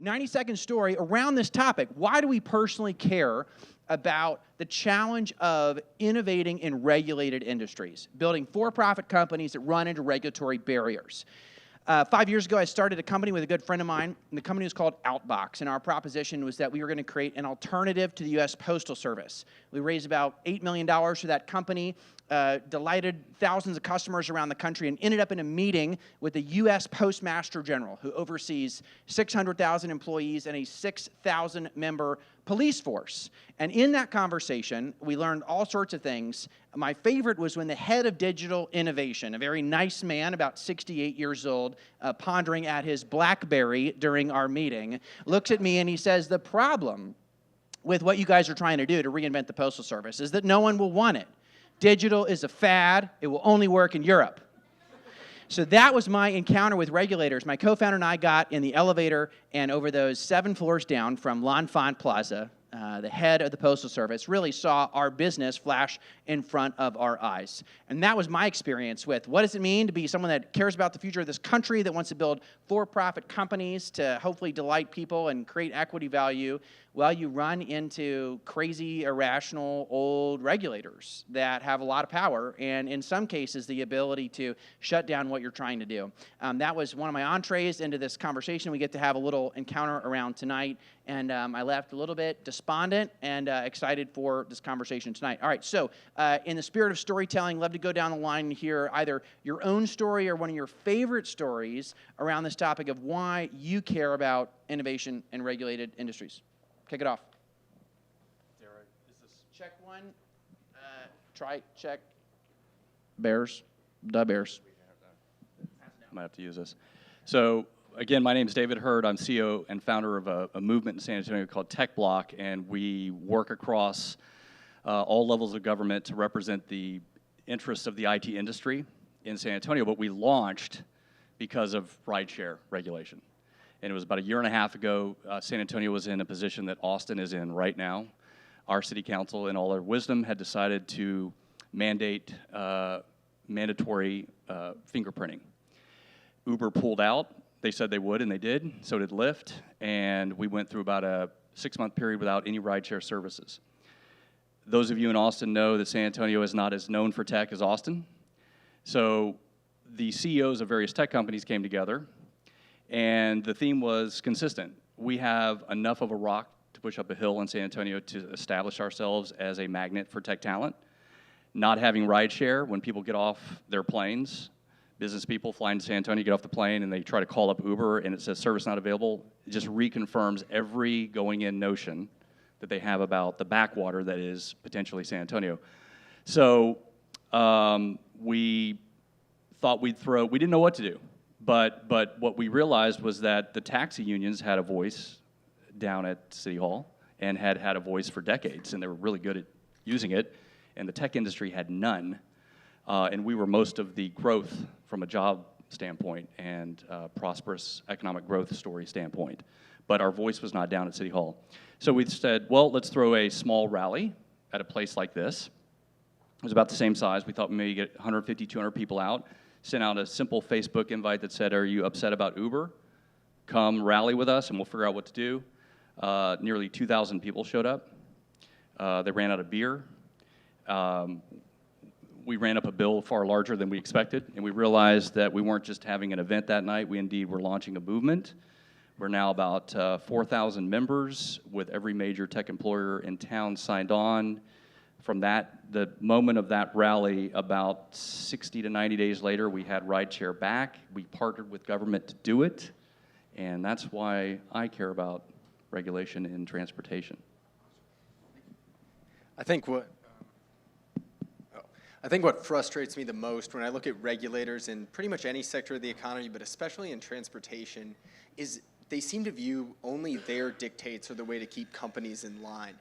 90-second story around this topic. Why do we personally care about the challenge of innovating in regulated industries, building for-profit companies that run into regulatory barriers? 5 years ago, I started a company with a good friend of mine, and the company was called Outbox, and our proposition was that we were going to create an alternative to the U.S. Postal Service. We raised about $8 million for that company, delighted thousands of customers around the country, and ended up in a meeting with the U.S. Postmaster General, who oversees 600,000 employees and a 6,000-member police force. And in that conversation, we learned all sorts of things. My favorite was when the head of digital innovation, a very nice man, about 68 years old, pondering at his BlackBerry during our meeting, looks at me and he says, the problem with what you guys are trying to do to reinvent the Postal Service is that no one will want it. Digital is a fad. It will only work in Europe. So that was my encounter with regulators. My co-founder and I got in the elevator, and over those 7 floors down from L'Enfant Plaza, the head of the Postal Service really saw our business flash in front of our eyes. And that was my experience with what does it mean to be someone that cares about the future of this country, that wants to build for-profit companies to hopefully delight people and create equity value, while you run into crazy, irrational, old regulators that have a lot of power and, in some cases, the ability to shut down what you're trying to do. That was one of my entrees into this conversation we get to have a little encounter around tonight, and I left a little bit despondent and excited for this conversation tonight. All right, so in the spirit of storytelling, love to go down the line and hear either your own story or one of your favorite stories around this topic of why you care about innovation in regulated industries. Kick it off. Is this check one? Try check. Bears. The Bears. I might have to use this. So again, my name is David Hurd. I'm CEO and founder of a movement in San Antonio called TechBlock, and we work across all levels of government to represent the interests of the IT industry in San Antonio. But we launched because of rideshare regulation. And it was about a year and a half ago, San Antonio was in a position that Austin is in right now. Our city council, in all their wisdom, had decided to mandate mandatory fingerprinting. Uber pulled out. They said they would, and they did. So did Lyft. And we went through about a 6-month period without any rideshare services. Those of you in Austin know that San Antonio is not as known for tech as Austin. So the CEOs of various tech companies came together, and the theme was consistent. We have enough of a rock to push up a hill in San Antonio to establish ourselves as a magnet for tech talent. Not having rideshare, when people get off their planes, business people flying to San Antonio, get off the plane, and they try to call up Uber, and it says service not available, it just reconfirms every going-in notion that they have about the backwater that is potentially San Antonio. So we thought we didn't know what to do. But what we realized was that the taxi unions had a voice down at City Hall and had had a voice for decades, and they were really good at using it, and the tech industry had none. And we were most of the growth from a job standpoint and prosperous economic growth story standpoint. But our voice was not down at City Hall. So we said, well, let's throw a small rally at a place like this. It was about the same size. We thought we maybe get 150, 200 people out. Sent out a simple Facebook invite that said, are you upset about Uber? Come rally with us and we'll figure out what to do. Nearly 2,000 people showed up. They ran out of beer. We ran up a bill far larger than we expected, and we realized that we weren't just having an event that night, we indeed were launching a movement. We're now about 4,000 members, with every major tech employer in town signed on. From the moment of that rally, about 60 to 90 days later, we had rideshare back. We partnered with government to do it, and that's why I care about regulation in transportation. I think what frustrates me the most when I look at regulators in pretty much any sector of the economy, but especially in transportation, is they seem to view only their dictates are the way to keep companies in line.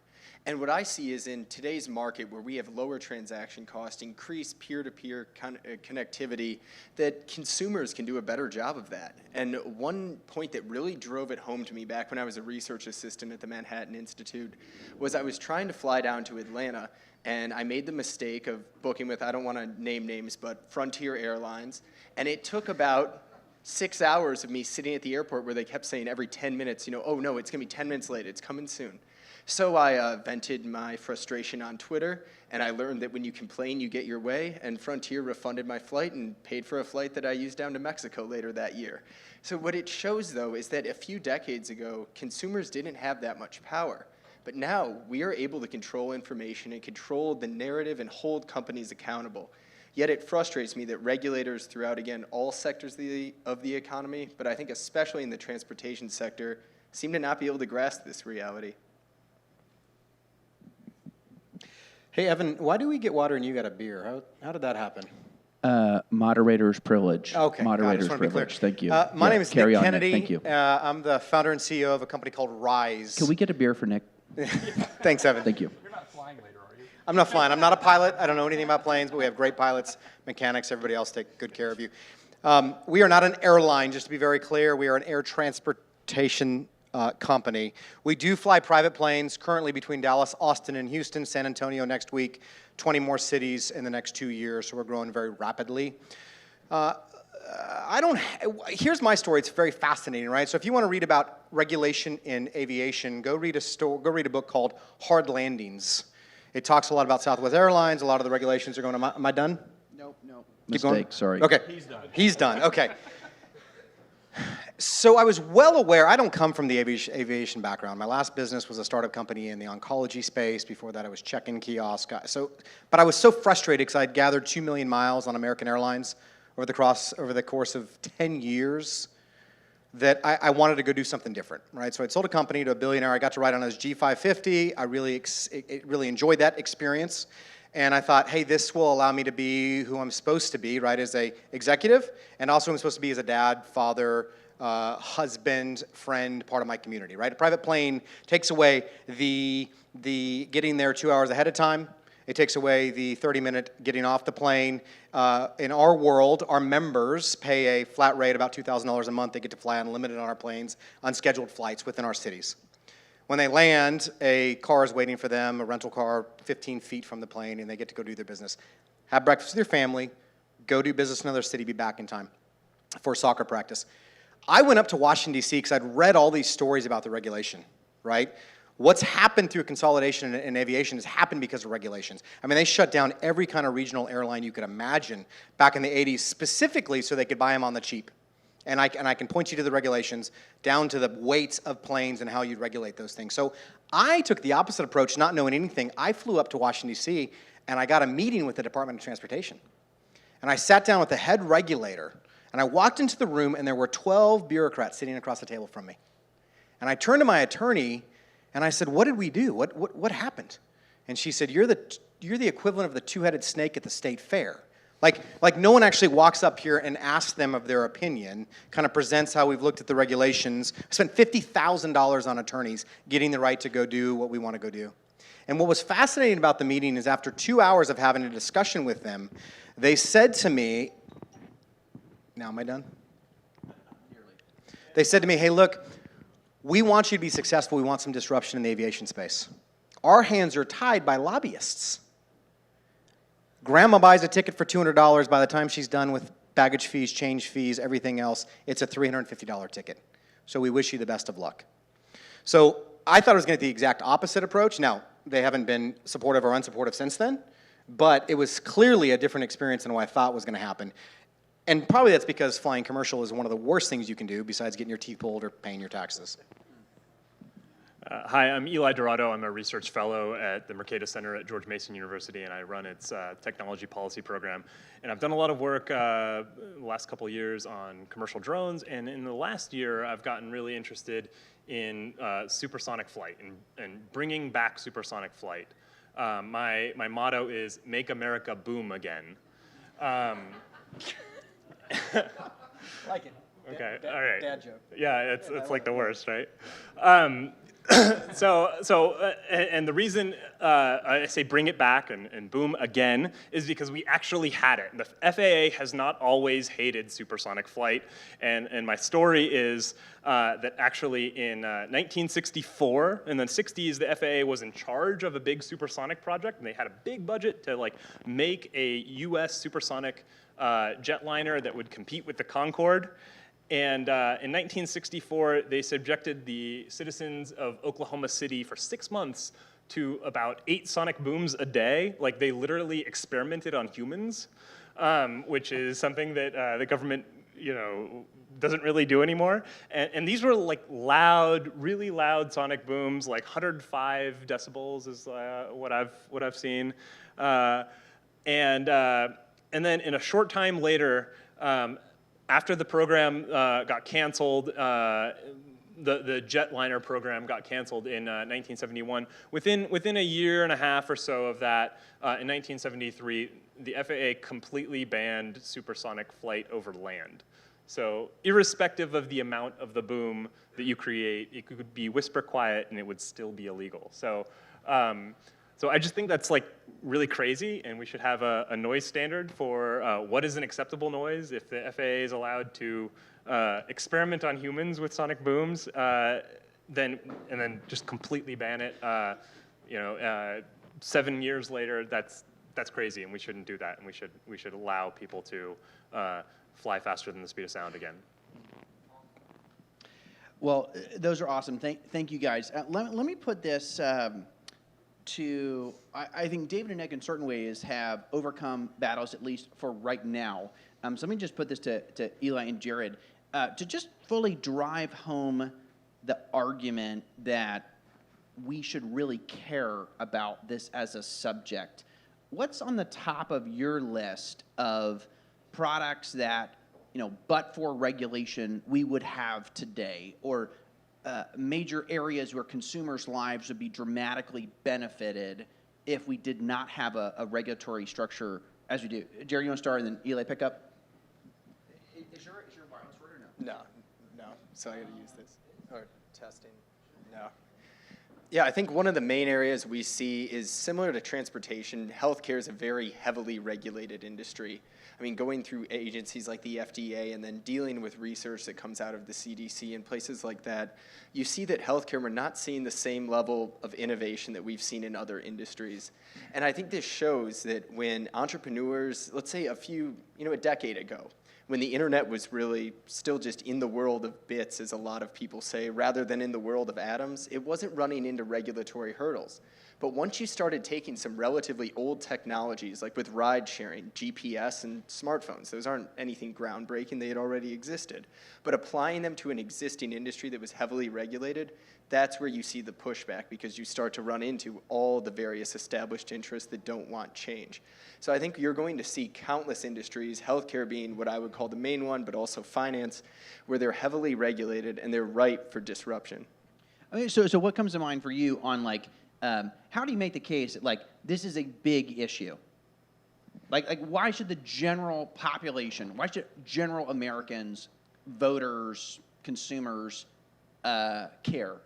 And what I see is in today's market where we have lower transaction costs, increased peer-to-peer connectivity, that consumers can do a better job of that. And one point that really drove it home to me back when I was a research assistant at the Manhattan Institute was I was trying to fly down to Atlanta, and I made the mistake of booking with, I don't want to name names, but Frontier Airlines. And it took about 6 hours of me sitting at the airport where they kept saying every 10 minutes, oh no, it's gonna be 10 minutes late, it's coming soon. So I vented my frustration on Twitter, and I learned that when you complain, you get your way, and Frontier refunded my flight and paid for a flight that I used down to Mexico later that year. So what it shows, though, is that a few decades ago, consumers didn't have that much power. But now we are able to control information and control the narrative and hold companies accountable. Yet it frustrates me that regulators throughout, again, all sectors of the economy, but I think especially in the transportation sector, seem to not be able to grasp this reality. Hey, Evan, why do we get water and you got a beer? How did that happen? Moderator's privilege. Okay, Moderator's got it. Just wanna be clear. privilege. Thank you. My name is carry Nick on, Kennedy. Nick. Thank you. I'm the founder and CEO of a company called Rise. Can we get a beer for Nick? Thanks, Evan. Thank you. You're not flying later, are you? I'm not flying. I'm not a pilot. I don't know anything about planes, but we have great pilots, mechanics, everybody else take good care of you. We are not an airline, just to be very clear. We are an air transportation company. We do fly private planes currently between Dallas, Austin, and Houston, San Antonio next week, 20 more cities in the next 2 years, so we're growing very rapidly. Here's my story. It's very fascinating, right? So if you want to read about regulation in aviation, go read a book called Hard Landings. It talks a lot about Southwest Airlines. A lot of the regulations are going. Am I done? Nope. Keep going? Mistake, sorry. Okay. He's done. Okay. So I was well aware, I don't come from the aviation background. My last business was a startup company in the oncology space. Before that, I was check-in kiosk. But I was so frustrated because I'd gathered 2 million miles on American Airlines over the course of 10 years that I wanted to go do something different, right? So I'd sold a company to a billionaire. I got to ride on his G550. I really enjoyed that experience. And I thought, hey, this will allow me to be who I'm supposed to be, right, as a executive, and also who I'm supposed to be as a dad, father, husband, friend, part of my community, right? A private plane takes away the getting there 2 hours ahead of time. It takes away the 30-minute getting off the plane. In our world, our members pay a flat rate, about $2,000 a month. They get to fly unlimited on our planes, unscheduled flights within our cities. When they land, a car is waiting for them, a rental car 15 feet from the plane, and they get to go do their business. Have breakfast with your family, go do business in another city, be back in time for soccer practice. I went up to Washington, D.C. because I'd read all these stories about the regulation, right? What's happened through consolidation in aviation has happened because of regulations. I mean, they shut down every kind of regional airline you could imagine back in the 80s, specifically so they could buy them on the cheap. And I can point you to the regulations down to the weights of planes and how you'd regulate those things. So I took the opposite approach, not knowing anything. I flew up to Washington, D.C., and I got a meeting with the Department of Transportation. And I sat down with the head regulator, and I walked into the room, and there were 12 bureaucrats sitting across the table from me. And I turned to my attorney, and I said, what did we do? What happened? And she said, you're the equivalent of the two-headed snake at the state fair. Like no one actually walks up here and asks them of their opinion, kind of presents how we've looked at the regulations. I spent $50,000 on attorneys getting the right to go do what we want to go do. And what was fascinating about the meeting is after 2 hours of having a discussion with them, they said to me, now am I done? They said to me, hey, look, we want you to be successful. We want some disruption in the aviation space. Our hands are tied by lobbyists. Grandma buys a ticket for $200. By the time she's done with baggage fees, change fees, everything else, it's a $350 ticket. So we wish you the best of luck. So I thought I was going to take the exact opposite approach. Now, they haven't been supportive or unsupportive since then, but it was clearly a different experience than what I thought was going to happen. And probably that's because flying commercial is one of the worst things you can do besides getting your teeth pulled or paying your taxes. Hi, I'm Eli Dorado. I'm a research fellow at the Mercatus Center at George Mason University, and I run its technology policy program. And I've done a lot of work the last couple of years on commercial drones, and in the last year, I've gotten really interested in supersonic flight and bringing back supersonic flight. My motto is "Make America Boom Again." Like it. Okay, all right. Dad joke. Yeah, it's like the worst, right? And the reason I say bring it back and boom again is because we actually had it. The FAA has not always hated supersonic flight, and my story is that actually in 1964, in the 60s, the FAA was in charge of a big supersonic project, and they had a big budget to make a U.S. supersonic jetliner that would compete with the Concorde. And in 1964, they subjected the citizens of Oklahoma City for 6 months to about 8 sonic booms a day. Like, they literally experimented on humans, which is something that the government, doesn't really do anymore. And these were like loud, really loud sonic booms, like 105 decibels is what I've seen. And then in a short time later, after the program got canceled, the jetliner program got canceled in 1971. Within a year and a half or so of that, in 1973, the FAA completely banned supersonic flight over land. So irrespective of the amount of the boom that you create, it could be whisper quiet and it would still be illegal. So I just think that's like really crazy, and we should have a noise standard for what is an acceptable noise. If the FAA is allowed to experiment on humans with sonic booms, then just completely ban it. 7 years later, that's crazy, and we shouldn't do that. And we should allow people to fly faster than the speed of sound again. Well, those are awesome. Thank you, guys. Let me put this to, I think David and Nick in certain ways have overcome battles, at least for right now. So let me just put this to Eli and Jared. To just fully drive home the argument that we should really care about this as a subject, what's on the top of your list of products that, but for regulation, we would have today, or major areas where consumers' lives would be dramatically benefited if we did not have a regulatory structure as we do? Jared, you want to start, and then Eli pick up? Is your wireless word or no? No. So I got to use this. Or testing. No. Yeah, I think one of the main areas we see is similar to transportation. Healthcare is a very heavily regulated industry. I mean, going through agencies like the FDA and then dealing with research that comes out of the CDC and places like that, you see that healthcare, we're not seeing the same level of innovation that we've seen in other industries. And I think this shows that when entrepreneurs, let's say a decade ago, when the internet was really still just in the world of bits, as a lot of people say, rather than in the world of atoms, it wasn't running into regulatory hurdles. But once you started taking some relatively old technologies, like with ride sharing, GPS, and smartphones, those aren't anything groundbreaking, they had already existed, but applying them to an existing industry that was heavily regulated, that's where you see the pushback, because you start to run into all the various established interests that don't want change. So I think you're going to see countless industries, healthcare being what I would call the main one, but also finance, where they're heavily regulated and they're ripe for disruption. Okay, so what comes to mind for you on how do you make the case that this is a big issue? Like why should the general population, why should general Americans, voters, consumers care?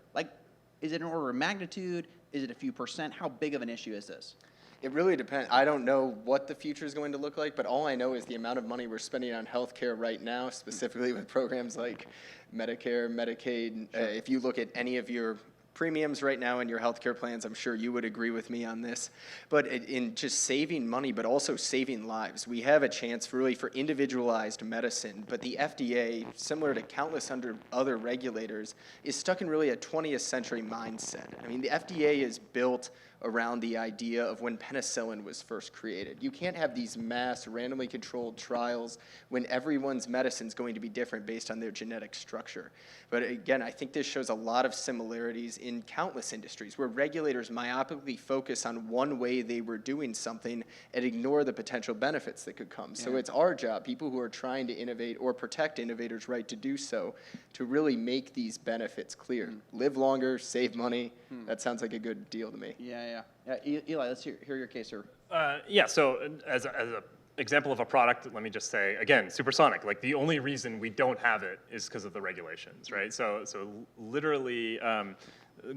Is it an order of magnitude? Is it a few percent? How big of an issue is this? It really depends. I don't know what the future is going to look like, but all I know is the amount of money we're spending on healthcare right now, specifically with programs like Medicare, Medicaid. If you look at any of your premiums right now in your healthcare plans, I'm sure you would agree with me on this. But in just saving money, but also saving lives, we have a chance for individualized medicine. But the FDA, similar to countless other regulators, is stuck in really a 20th century mindset. I mean, the FDA is built around the idea of when penicillin was first created. You can't have these mass, randomly controlled trials when everyone's medicine is going to be different based on their genetic structure. But again, I think this shows a lot of similarities in countless industries where regulators myopically focus on one way they were doing something and ignore the potential benefits that could come. Yeah. So it's our job, people who are trying to innovate or protect innovators' right to do so, to really make these benefits clear. Live longer, save money. That sounds like a good deal to me. Yeah. Eli, let's hear your case, sir. So as a example of a product, let me just say, again, supersonic. Like, the only reason we don't have it is because of the regulations, right? So literally,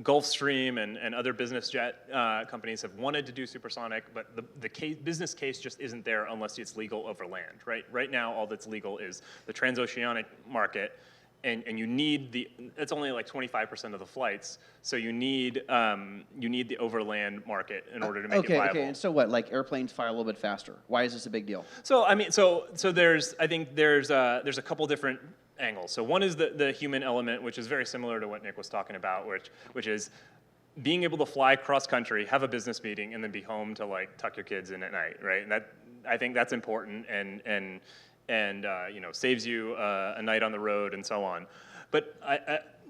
Gulfstream and other business jet companies have wanted to do supersonic, but the business case just isn't there unless it's legal over land, right? Right now, all that's legal is the transoceanic market, and you need it's only like 25% of the flights, so you need the overland market in order to make it viable. Okay, and so what? Like, airplanes fly a little bit faster. Why is this a big deal? So I mean, so there's a couple different angles. So one is the human element, which is very similar to what Nick was talking about, which is being able to fly cross country, have a business meeting, and then be home to like tuck your kids in at night, right? And that, I think that's important and you know, saves you a night on the road and so on. But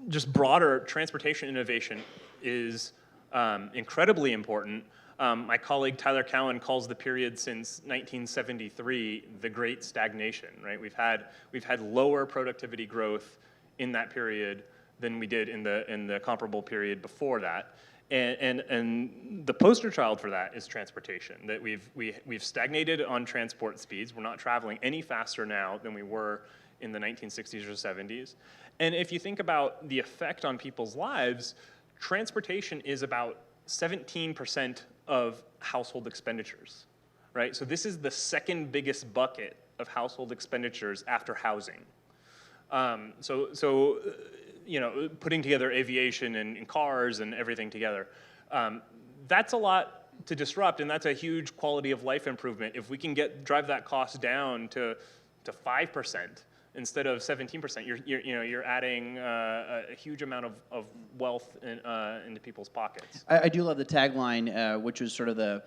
just broader transportation innovation is incredibly important. My colleague Tyler Cowen calls the period since 1973 the Great Stagnation, right? We've had lower productivity growth in that period than we did in the comparable period before that. And the poster child for that is transportation, that we've stagnated on transport speeds. We're not traveling any faster now than we were in the 1960s or 70s. And if you think about the effect on people's lives, transportation is about 17% of household expenditures, right? So this is the second biggest bucket of household expenditures after housing. You know, putting together aviation and cars and everything together, that's a lot to disrupt, and that's a huge quality of life improvement. If we can drive that cost down to 5% instead of 17%, you're adding a huge amount of wealth into people's pockets. I do love the tagline, which was sort of the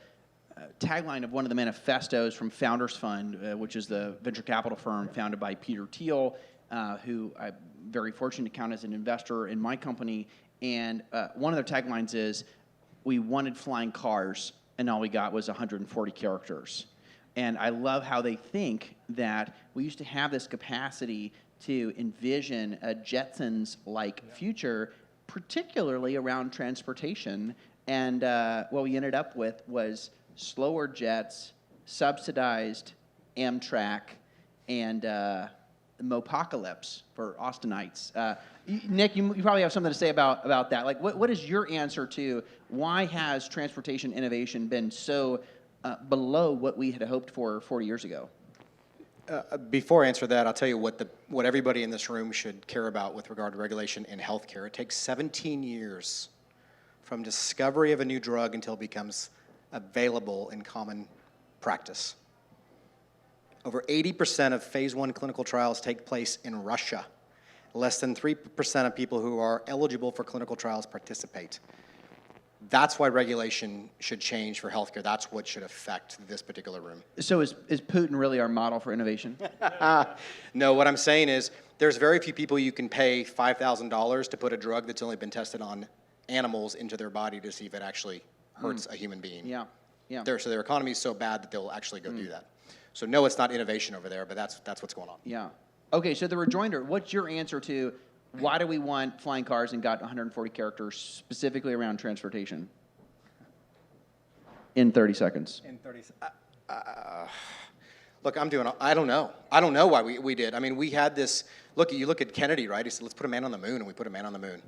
tagline of one of the manifestos from Founders Fund, which is the venture capital firm founded by Peter Thiel, who I'm very fortunate to count as an investor in my company. And one of their taglines is, "We wanted flying cars, and all we got was 140 characters." And I love how they think that we used to have this capacity to envision a Jetsons-like future, particularly around transportation. And what we ended up with was slower jets, subsidized Amtrak, and Mopocalypse for Austinites. Nick, you probably have something to say about that. Like, what is your answer to why has transportation innovation been so below what we had hoped for 40 years ago? Before I answer that, I'll tell you what everybody in this room should care about with regard to regulation in healthcare. It takes 17 years from discovery of a new drug until it becomes available in common practice. Over 80% of phase 1 clinical trials take place in Russia. Less than 3% of people who are eligible for clinical trials participate. That's why regulation should change for healthcare. That's what should affect this particular room. So is Putin really our model for innovation? No, what I'm saying is there's very few people you can pay $5,000 to put a drug that's only been tested on animals into their body to see if it actually hurts a human being. Yeah, yeah. So their economy is so bad that they'll actually go do that. So no, it's not innovation over there, but that's what's going on. Yeah. Okay, so the rejoinder, what's your answer to why do we want flying cars and got 140 characters specifically around transportation? In 30 seconds. In 30 look, I don't know. I don't know why we did. I mean, we had this, you look at Kennedy, right? He said, let's put a man on the moon, and we put a man on the moon.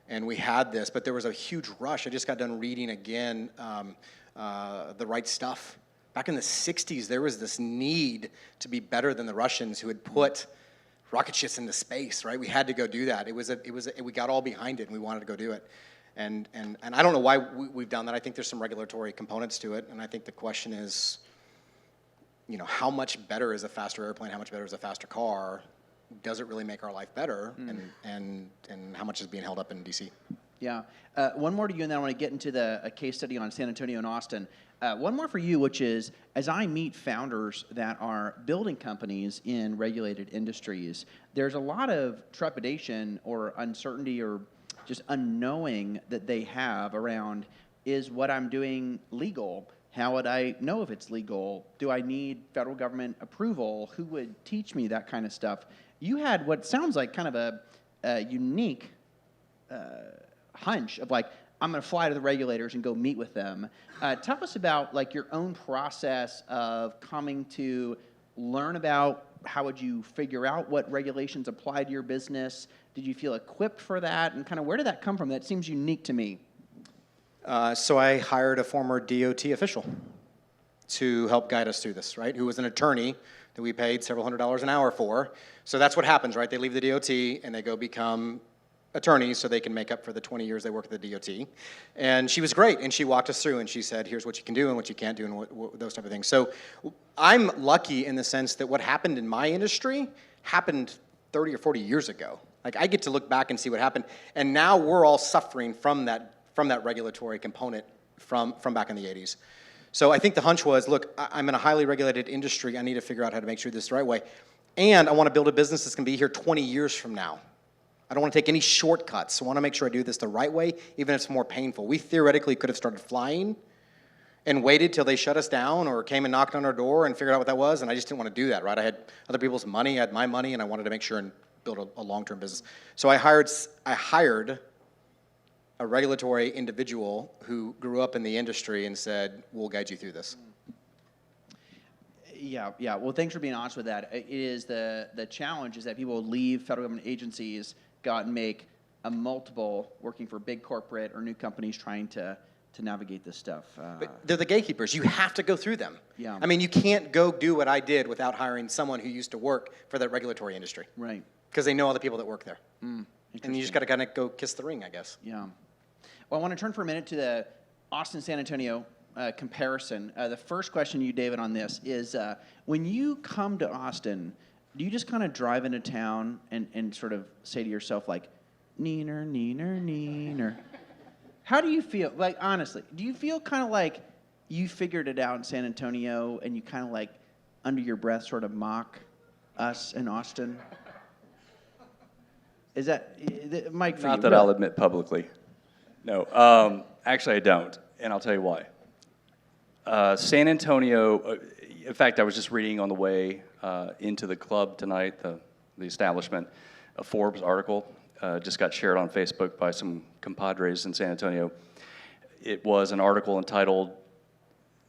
And we had this, but there was a huge rush. I just got done reading again The Right Stuff. Back in the 60s, there was this need to be better than the Russians who had put rocket ships into space, right? We had to go do that. We got all behind it, and we wanted to go do it. And I don't know why we've done that. I think there's some regulatory components to it, and I think the question is, you know, how much better is a faster airplane? How much better is a faster car? Does it really make our life better? And how much is being held up in D.C.? Yeah. One more to you, and then I want to get into a case study on San Antonio and Austin. One more for you, which is, as I meet founders that are building companies in regulated industries, there's a lot of trepidation or uncertainty or just unknowing that they have around, is what I'm doing legal? How would I know if it's legal? Do I need federal government approval? Who would teach me that kind of stuff? You had what sounds like kind of a unique hunch of like, I'm going to fly to the regulators and go meet with them. Tell us about like your own process of coming to learn about how would you figure out what regulations apply to your business? Did you feel equipped for that? And kind of where did that come from? That seems unique to me. So I hired a former DOT official to help guide us through this, right? Who was an attorney that we paid several $100s an hour for. So that's what happens, right? They leave the DOT and they go become attorneys so they can make up for the 20 years they work at the DOT. And she was great, and she walked us through, and she said, here's what you can do and what you can't do, and what those type of things. So I'm lucky in the sense that what happened in my industry happened 30 or 40 years ago. Like, I get to look back and see what happened, and now we're all suffering from that regulatory component from back in the 80s. So I think the hunch was, look, I'm in a highly regulated industry. I need to figure out how to make sure this is the right way. And I want to build a business that's going to be here 20 years from now. I don't want to take any shortcuts. So I want to make sure I do this the right way, even if it's more painful. We theoretically could have started flying and waited till they shut us down or came and knocked on our door and figured out what that was, and I just didn't want to do that, right? I had other people's money, I had my money, and I wanted to make sure and build a long-term business. So I hired a regulatory individual who grew up in the industry and said, we'll guide you through this. Yeah. Well, thanks for being honest with that. It is the challenge is that people leave federal government agencies, go out and make a multiple working for big corporate or new companies trying to navigate this stuff. But they're the gatekeepers. You have to go through them. Yeah. I mean, you can't go do what I did without hiring someone who used to work for that regulatory industry. Right. Because they know all the people that work there. And you Interesting. just got to kind of go kiss the ring, I guess. Yeah. Well, I want to turn for a minute to the Austin-San Antonio comparison. The first question you, David, on this is, when you come to Austin, do you just kind of drive into town and sort of say to yourself, like, neener, neener, neener? How do you feel? Like, honestly, do you feel kind of like you figured it out in San Antonio and you kind of like, under your breath, sort of mock us in Austin? Is that, Mike, for you? Not that really? I'll admit publicly. No, actually I don't, and I'll tell you why. San Antonio, in fact, I was just reading on the way into the club tonight, the establishment, a Forbes article just got shared on Facebook by some compadres in San Antonio. It was an article entitled,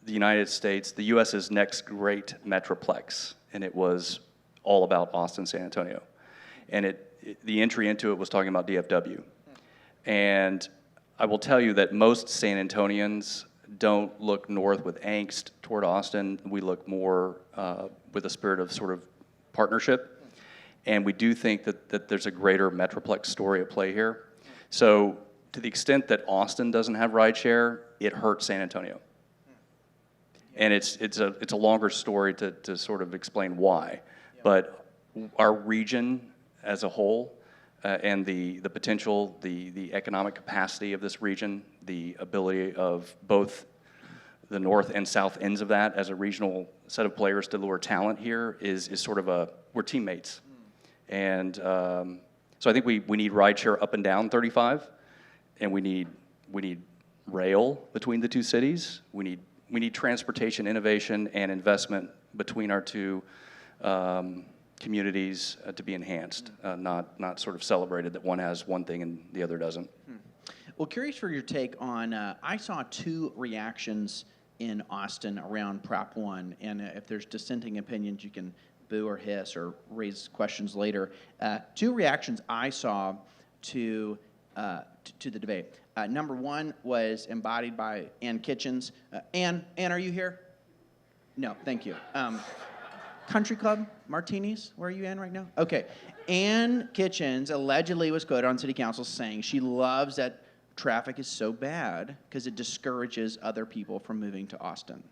"The United States, the U.S.'s Next Great Metroplex," and it was all about Austin, San Antonio. And the entry into it was talking about DFW. And I will tell you that most San Antonians don't look north with angst toward Austin. We look more with a spirit of sort of partnership. And we do think that there's a greater Metroplex story at play here. So to the extent that Austin doesn't have rideshare, it hurts San Antonio. And it's a longer story to sort of explain why. But our region as a whole, and the potential, the economic capacity of this region, the ability of both the north and south ends of that as a regional set of players to lure talent here is sort of we're teammates. And so I think we need rideshare up and down 35, and we need rail between the two cities. We need transportation innovation and investment between our two communities to be enhanced, not sort of celebrated that one has one thing and the other doesn't. Well, curious for your take on, I saw two reactions in Austin around Prop 1, and if there's dissenting opinions, you can boo or hiss or raise questions later. Two reactions I saw to the debate. Number one was embodied by Ann Kitchens. Ann, are you here? No, thank you. Country Club Martinis, where are you, Ann, right now? Okay. Ann Kitchens allegedly was quoted on city council saying she loves that traffic is so bad because it discourages other people from moving to Austin.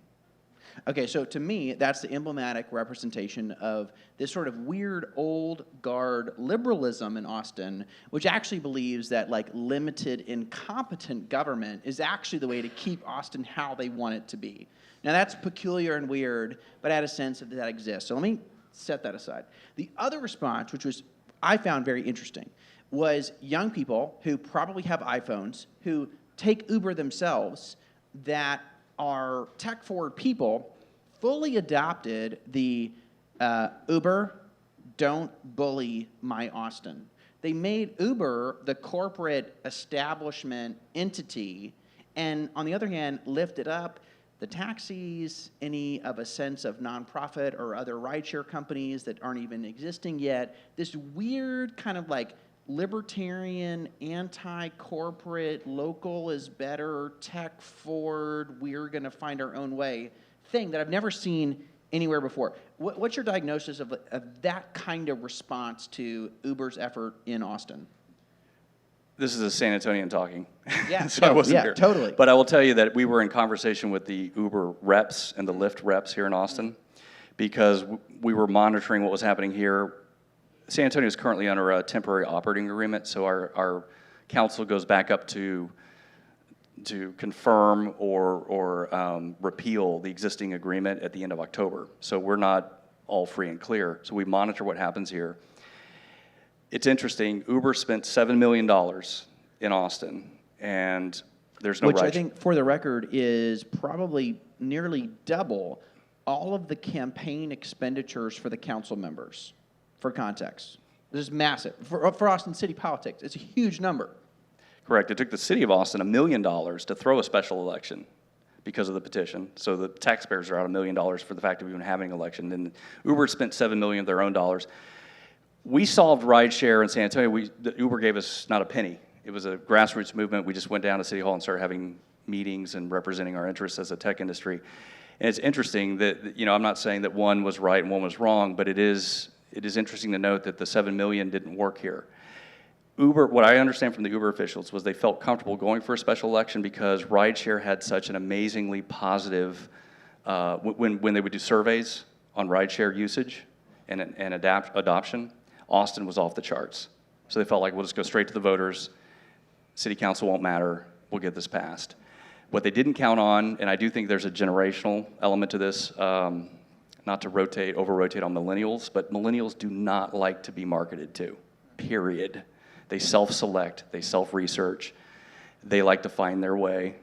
Okay, so to me, that's the emblematic representation of this sort of weird old guard liberalism in Austin, which actually believes that like limited, incompetent government is actually the way to keep Austin how they want it to be. Now that's peculiar and weird, but I had a sense that that exists. So let me set that aside. The other response, which was I found very interesting, was young people who probably have iPhones, who take Uber themselves, that are tech-forward people, fully adopted the Uber, don't bully my Austin. They made Uber the corporate establishment entity, and on the other hand, lifted up the taxis, any of a sense of nonprofit or other rideshare companies that aren't even existing yet. This weird kind of like libertarian, anti-corporate, local is better, tech forward, we're going to find our own way thing that I've never seen anywhere before. What's your diagnosis of that kind of response to Uber's effort in Austin? This is a San Antonian talking. Yeah, So I wasn't yeah, here. totally. But I will tell you that we were in conversation with the Uber reps and the Lyft reps here in Austin because we were monitoring what was happening here. San Antonio is currently under a temporary operating agreement, so our council goes back up to confirm or repeal the existing agreement at the end of October. So we're not all free and clear. So we monitor what happens here. It's interesting, Uber spent $7 million in Austin, and there's no Which I ride- think, for the record, is probably nearly double all of the campaign expenditures for the council members, for context. This is massive. For Austin city politics, it's a huge number. Correct. It took the city of Austin $1 million to throw a special election because of the petition. So the taxpayers are out $1 million for the fact of even having an election. And Uber spent $7 million of their own dollars. We solved rideshare in San Antonio. Uber gave us not a penny. It was a grassroots movement. We just went down to City Hall and started having meetings and representing our interests as a tech industry. And it's interesting that, I'm not saying that one was right and one was wrong, but it is interesting to note that the $7 million didn't work here. Uber, what I understand from the Uber officials was they felt comfortable going for a special election because rideshare had such an amazingly positive, when they would do surveys on rideshare usage and adoption, Austin was off the charts. So they felt like, we'll just go straight to the voters, city council won't matter, we'll get this passed. What they didn't count on, and I do think there's a generational element to this, not to over-rotate on millennials, but millennials do not like to be marketed to, period. They self-select, they self-research, they like to find their way,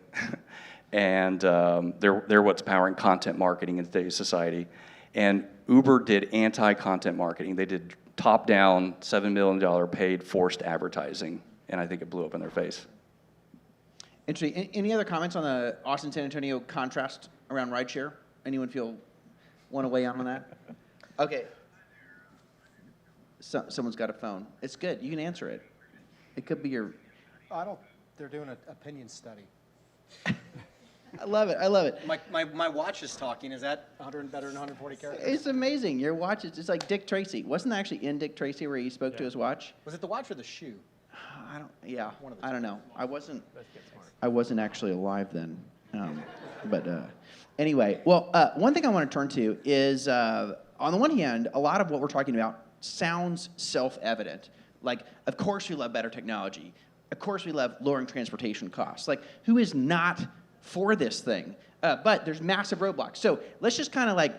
and they're what's powering content marketing in today's society. And Uber did anti-content marketing. They did top-down, $7 million paid forced advertising, and I think it blew up in their face. Interesting. Any other comments on the Austin-San Antonio contrast around rideshare? Anyone want to weigh in on that? Okay. Someone's got a phone. It's good. You can answer it. It could be your... They're doing an opinion study. I love it. I love it. My watch is talking. Is that better than 140 characters? It's amazing. Your watch is just like Dick Tracy. Wasn't that actually in Dick Tracy where he spoke to his watch? Was it the watch or the shoe? I don't know. I wasn't actually alive then. Anyway, well, one thing I want to turn to is, on the one hand, a lot of what we're talking about sounds self-evident. Like, of course we love better technology. Of course we love lowering transportation costs. Like, who is not for this thing? But there's massive roadblocks. So let's just kind of like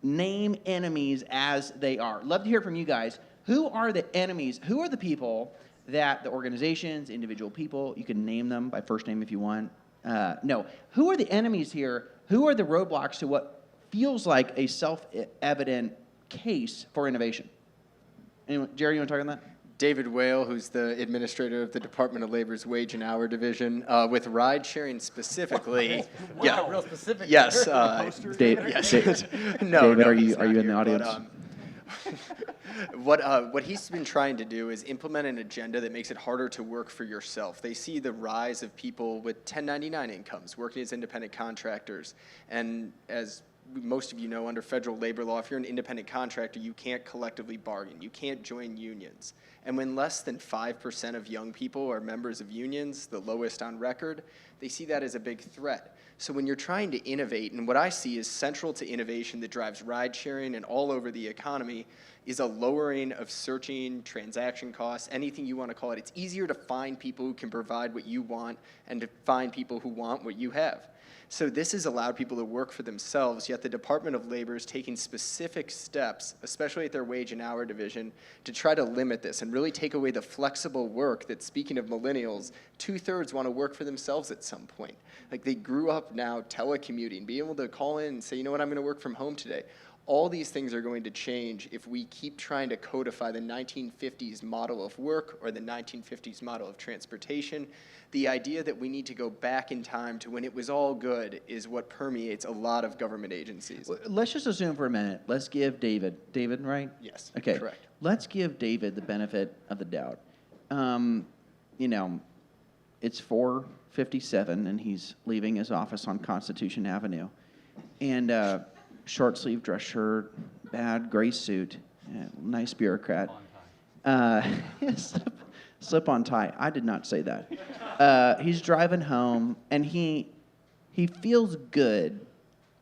name enemies as they are. Love to hear from you guys. Who are the enemies? Who are the people that the organizations, individual people, you can name them by first name if you want. No. Who are the enemies here? Who are the roadblocks to what feels like a self-evident case for innovation? Anyone, Jerry, you want to talk on that? David Whale, who's the administrator of the Department of Labor's Wage and Hour Division, with ride sharing specifically. Wow, real specific. Yes. Dave, yes. David, No, are he's you not in the here, audience? What he's been trying to do is implement an agenda that makes it harder to work for yourself. They see the rise of people with 1099 incomes working as independent contractors, and as most of you know, under federal labor law, if you're an independent contractor, you can't collectively bargain. You can't join unions. And when less than 5% of young people are members of unions, the lowest on record, they see that as a big threat. So when you're trying to innovate, and what I see is central to innovation that drives ride sharing and all over the economy, is a lowering of searching, transaction costs, anything you want to call it. It's easier to find people who can provide what you want and to find people who want what you have. So this has allowed people to work for themselves, yet the Department of Labor is taking specific steps, especially at their wage and hour division, to try to limit this and really take away the flexible work that, speaking of millennials, 2/3 want to work for themselves at some point. Like, they grew up now telecommuting, being able to call in and say, you know what, I'm going to work from home today. All these things are going to change if we keep trying to codify the 1950s model of work or the 1950s model of transportation. The idea that we need to go back in time to when it was all good is what permeates a lot of government agencies. Let's just assume for a minute. Let's give David, right? Yes, Okay. correct. Let's give David the benefit of the doubt. It's 4:57 and he's leaving his office on Constitution Avenue. And short sleeve dress shirt, bad gray suit, nice bureaucrat. Slip on tie. I did not say that. He's driving home and he feels good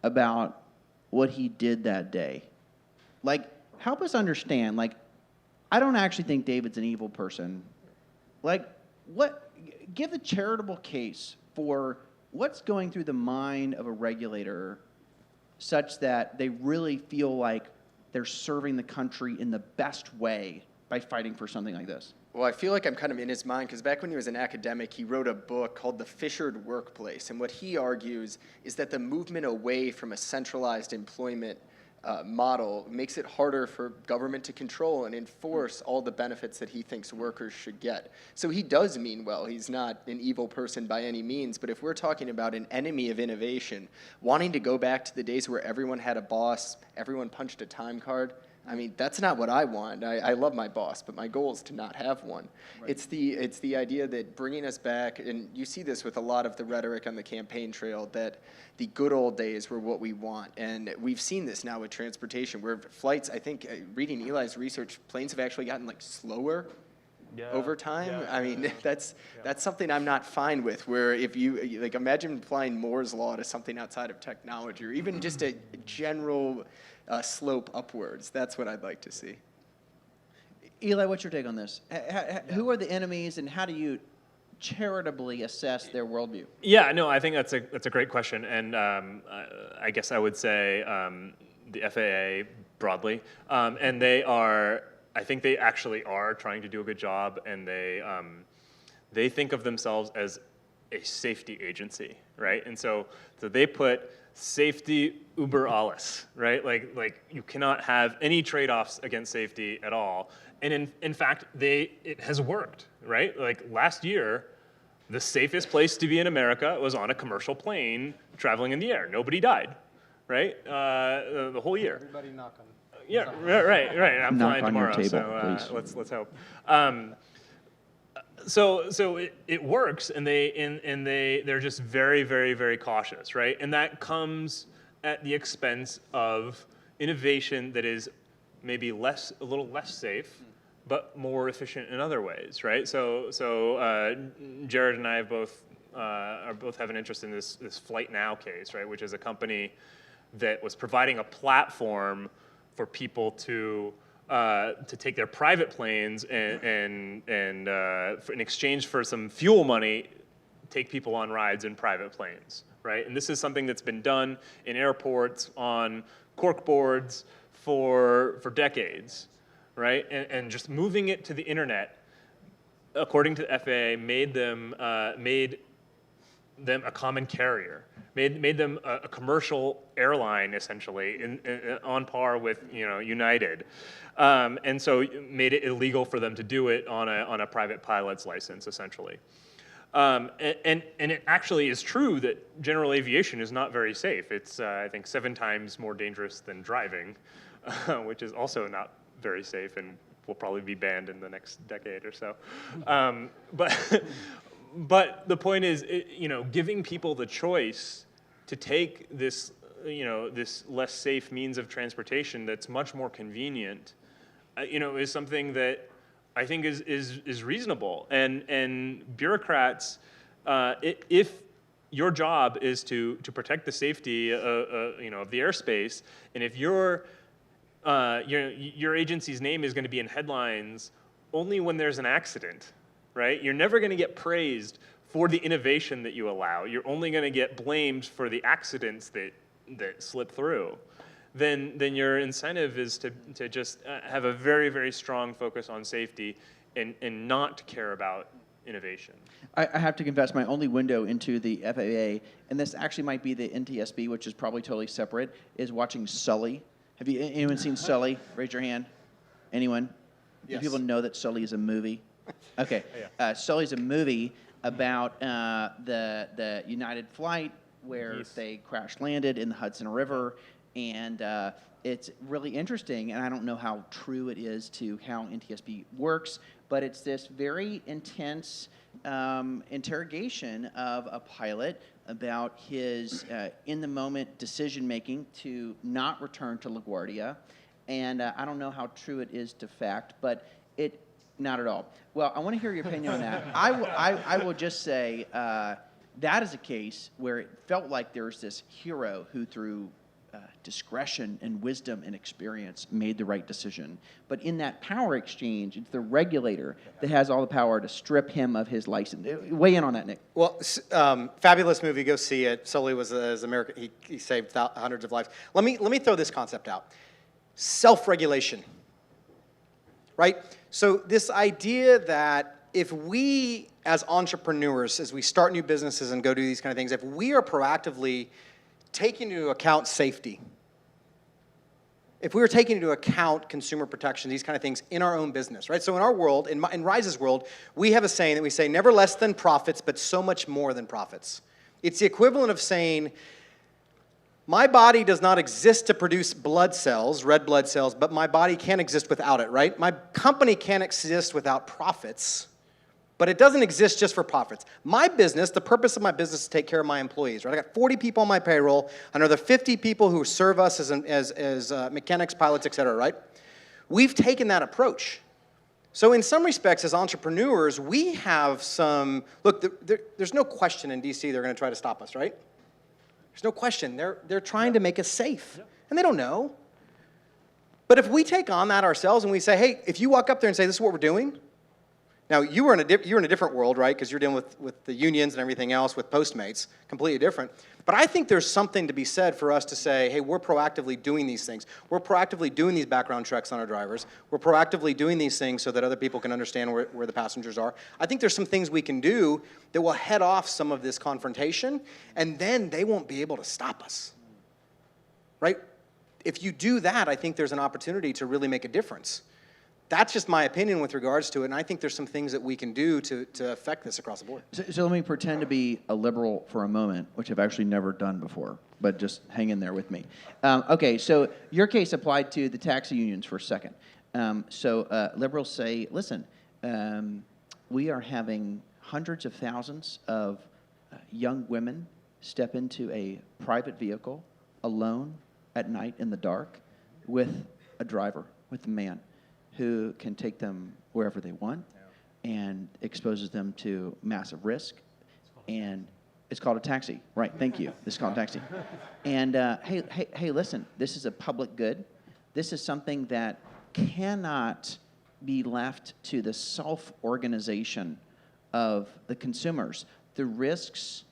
about what he did that day. Like, help us understand, like, I don't actually think David's an evil person. Like, give the charitable case for what's going through the mind of a regulator such that they really feel like they're serving the country in the best way by fighting for something like this. Well, I feel like I'm kind of in his mind because back when he was an academic, he wrote a book called The Fissured Workplace. And what he argues is that the movement away from a centralized employment model makes it harder for government to control and enforce all the benefits that he thinks workers should get. So he does mean well. He's not an evil person by any means. But if we're talking about an enemy of innovation, wanting to go back to the days where everyone had a boss, everyone punched a time card, I mean, that's not what I want. I love my boss, but my goal is to not have one. Right. It's the idea that bringing us back, and you see this with a lot of the rhetoric on the campaign trail, that the good old days were what we want. And we've seen this now with transportation, where flights, I think, reading Eli's research, planes have actually gotten like slower over time. Yeah. I mean, that's something I'm not fine with, where if you, like, imagine applying Moore's law to something outside of technology, or even just a general slope upwards. That's what I'd like to see. Eli, what's your take on this? Who are the enemies, and how do you charitably assess their worldview? Yeah, no, I think that's a great question, and I guess I would say the FAA broadly, and I think they actually are trying to do a good job, and they think of themselves as a safety agency, right? And so they put safety über alles, right? Like you cannot have any trade-offs against safety at all. And in fact, it has worked, right? Like last year, the safest place to be in America was on a commercial plane traveling in the air. Nobody died, right? The whole year. Everybody knock on. Yeah, right. I'm Knock flying on your tomorrow, table, so let's hope. So it works, and they're just very, very, very cautious, right? And that comes at the expense of innovation that is maybe a little less safe, but more efficient in other ways, right? So Jared and I both have an interest in this Flight Now case, right? Which is a company that was providing a platform for people to take their private planes and in exchange for some fuel money, take people on rides in private planes, right? And this is something that's been done in airports on corkboards for decades, right? And just moving it to the internet, according to the FAA, made them a common carrier, made them a commercial airline essentially, on par with United, and so made it illegal for them to do it on a private pilot's license essentially. And it actually is true that general aviation is not very safe. It's I think 7 times more dangerous than driving, which is also not very safe and will probably be banned in the next decade or so. But the point is, giving people the choice to take this, this less safe means of transportation that's much more convenient, is something that I think is reasonable. And bureaucrats, if your job is to protect the safety, of the airspace, and if your agency's name is going to be in headlines only when there's an accident, right? You're never going to get praised for the innovation that you allow. You're only going to get blamed for the accidents that slip through. Then your incentive is to just have a very, very strong focus on safety and not to care about innovation. I have to confess, my only window into the FAA, and this actually might be the NTSB, which is probably totally separate, is watching Sully. Have anyone seen Sully? Raise your hand. Anyone? Yes. Do people know that Sully is a movie? Okay. Sully's a movie about the United flight where they crash landed in the Hudson River, and it's really interesting, and I don't know how true it is to how NTSB works, but it's this very intense interrogation of a pilot about his in-the-moment decision-making to not return to LaGuardia, and I don't know how true it is to fact, but not at all. Well, I want to hear your opinion on that. I will just say that is a case where it felt like there was this hero who, through discretion and wisdom and experience made the right decision. But in that power exchange, it's the regulator that has all the power to strip him of his license. Weigh in on that, Nick. Well, fabulous movie. Go see it. Sully was as American. He saved hundreds of lives. Let me throw this concept out. Self-regulation. Right. So this idea that if we, as entrepreneurs, as we start new businesses and go do these kind of things, if we are proactively taking into account safety, if we were taking into account consumer protection, these kind of things in our own business, right? So in our world, in Rise's world, we have a saying that we say, never less than profits, but so much more than profits. It's the equivalent of saying, my body does not exist to produce blood cells, red blood cells, but my body can't exist without it, right? My company can't exist without profits, but it doesn't exist just for profits. My business, the purpose of my business is to take care of my employees, right? I got 40 people on my payroll, another 50 people who serve us as mechanics, pilots, et cetera, right? We've taken that approach. So in some respects, as entrepreneurs, we have some, look, there's no question in DC they're going to try to stop us, right? There's no question. They're trying to make us safe, and they don't know. But if we take on that ourselves and we say, hey, if you walk up there and say, this is what we're doing, now, you're in a different world, right, because you're dealing with the unions and everything else, with Postmates, completely different. But I think there's something to be said for us to say, hey, we're proactively doing these things. We're proactively doing these background checks on our drivers. We're proactively doing these things so that other people can understand where the passengers are. I think there's some things we can do that will head off some of this confrontation, and then they won't be able to stop us, right? If you do that, I think there's an opportunity to really make a difference. That's just my opinion with regards to it, and I think there's some things that we can do to affect this across the board. So let me pretend to be a liberal for a moment, which I've actually never done before, but just hang in there with me. Okay, so your case applied to the taxi unions for a second. Liberals say, listen, we are having hundreds of thousands of young women step into a private vehicle alone at night in the dark with a driver, with a man, who can take them wherever they want and exposes them to massive risk. And it's called a taxi. Right, thank you. This is called a taxi. And hey, listen, this is a public good. This is something that cannot be left to the self-organization of the consumers. The risks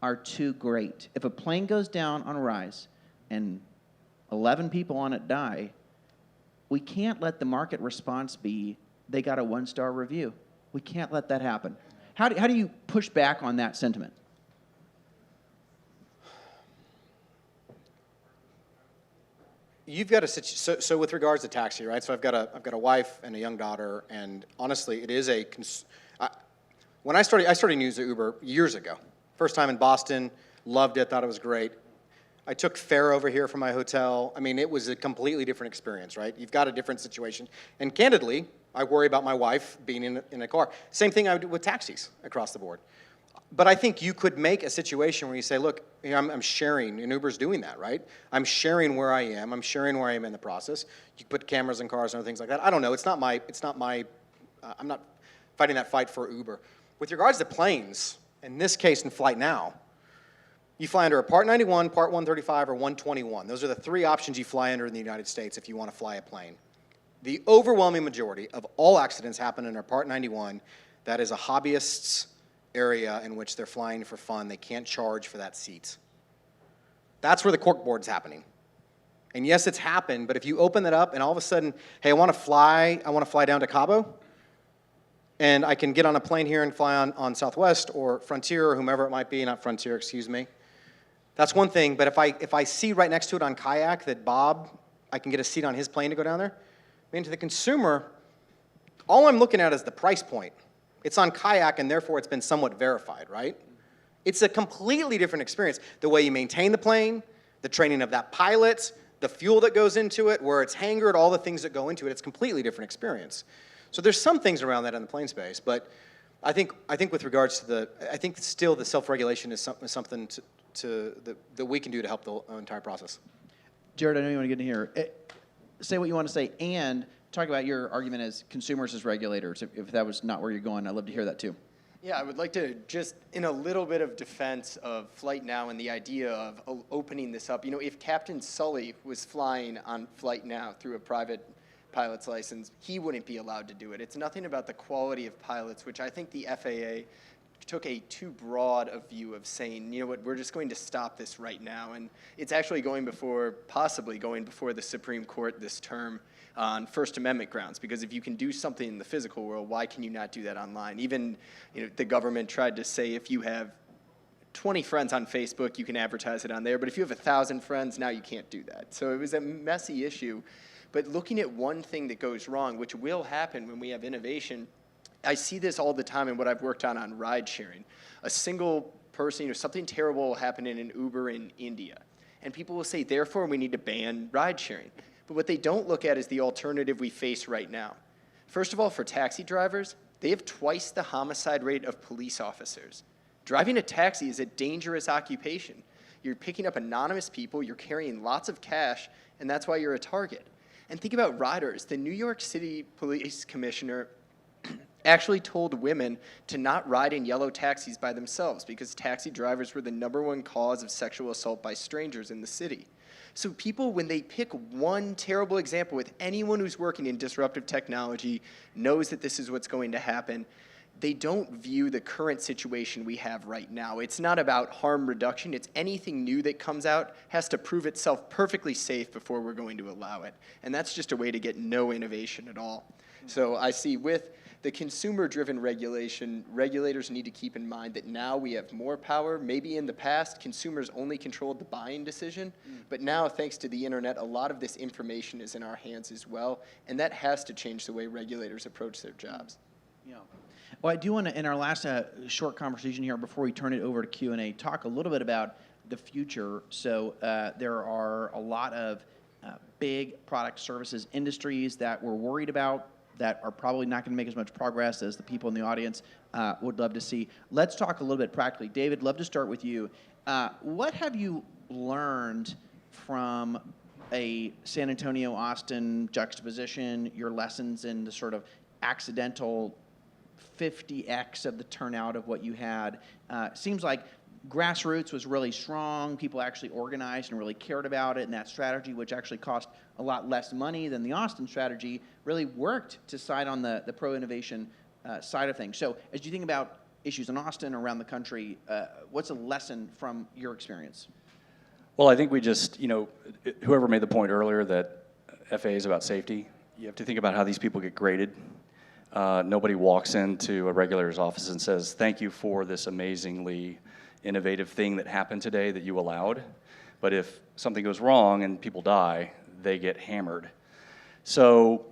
are too great. If a plane goes down on a rise and 11 people on it die, we can't let the market response be, they got a 1-star review. We can't let that happen. How do you push back on that sentiment? You've got so with regards to taxi, right? So I've got a wife and a young daughter, and honestly, it is when I started using Uber years ago. First time in Boston, loved it, thought it was great. I took fare over here from my hotel. I mean, it was a completely different experience, right? You've got a different situation. And candidly, I worry about my wife being in a car. Same thing I would do with taxis across the board. But I think you could make a situation where you say, look, I'm sharing, and Uber's doing that, right? I'm sharing where I am. I'm sharing where I am in the process. You put cameras in cars and other things like that. I don't know. I'm not fighting that fight for Uber. With regards to planes, in this case, in Flight Now, you fly under a Part 91, Part 135, or 121. Those are the 3 options you fly under in the United States if you want to fly a plane. The overwhelming majority of all accidents happen in our Part 91. That is a hobbyist's area in which they're flying for fun. They can't charge for that seat. That's where the corkboard's happening. And yes, it's happened, but if you open that up and all of a sudden, hey, I want to fly down to Cabo, and I can get on a plane here and fly on Southwest or Frontier or whomever it might be, not Frontier, excuse me. That's one thing, but if I see right next to it on Kayak that Bob, I can get a seat on his plane to go down there, I mean, to the consumer, all I'm looking at is the price point. It's on Kayak, and therefore it's been somewhat verified, right? It's a completely different experience. The way you maintain the plane, the training of that pilot, the fuel that goes into it, where it's hangared, all the things that go into it, it's a completely different experience. So there's some things around that in the plane space, but I think with regards to I think still the self-regulation is something that we can do to help the entire process. Jared, I know you want to get in here. Say what you want to say, and talk about your argument as consumers as regulators. If that was not where you're going, I'd love to hear that too. Yeah, I would like to just, in a little bit of defense of Flight Now and the idea of opening this up, if Captain Sully was flying on Flight Now through a private pilot's license, he wouldn't be allowed to do it. It's nothing about the quality of pilots, which I think the FAA took a too broad a view of saying, you know what, we're just going to stop this right now. And it's actually possibly going before the Supreme Court this term on First Amendment grounds, because if you can do something in the physical world, why can you not do that online? Even the government tried to say if you have 20 friends on Facebook, you can advertise it on there, but if you have 1,000 friends, now you can't do that. So it was a messy issue. But looking at one thing that goes wrong, which will happen when we have innovation, I see this all the time in what I've worked on ride sharing. A single person, something terrible will happen in an Uber in India, and people will say, therefore, we need to ban ride sharing. But what they don't look at is the alternative we face right now. First of all, for taxi drivers, they have twice the homicide rate of police officers. Driving a taxi is a dangerous occupation. You're picking up anonymous people, you're carrying lots of cash, and that's why you're a target. And think about riders. The New York City Police Commissioner actually told women to not ride in yellow taxis by themselves because taxi drivers were the #1 cause of sexual assault by strangers in the city. So people, when they pick one terrible example with anyone who's working in disruptive technology, knows that this is what's going to happen, they don't view the current situation we have right now. It's not about harm reduction. It's anything new that comes out has to prove itself perfectly safe before we're going to allow it. And that's just a way to get no innovation at all. So I see with the consumer-driven regulation, regulators need to keep in mind that now we have more power. Maybe in the past, consumers only controlled the buying decision, but now, thanks to the internet, a lot of this information is in our hands as well, and that has to change the way regulators approach their jobs. Yeah. Well, I do want to, in our last short conversation here, before we turn it over to Q&A, talk a little bit about the future. So there are a lot of big product services industries that we're worried about that are probably not going to make as much progress as the people in the audience would love to see. Let's talk a little bit practically. David, love to start with you. What have you learned from a San Antonio-Austin juxtaposition, your lessons in the sort of accidental 50x of the turnout of what you had? Seems like grassroots was really strong. People actually organized and really cared about it, and that strategy, which actually cost a lot less money than the Austin strategy, really worked to side on the pro-innovation side of things. So as you think about issues in Austin or around the country, what's a lesson from your experience? Well, I think we just, whoever made the point earlier that FAA is about safety, you have to think about how these people get graded. Nobody walks into a regulator's office and says, thank you for this amazingly innovative thing that happened today that you allowed. But if something goes wrong and people die, they get hammered. So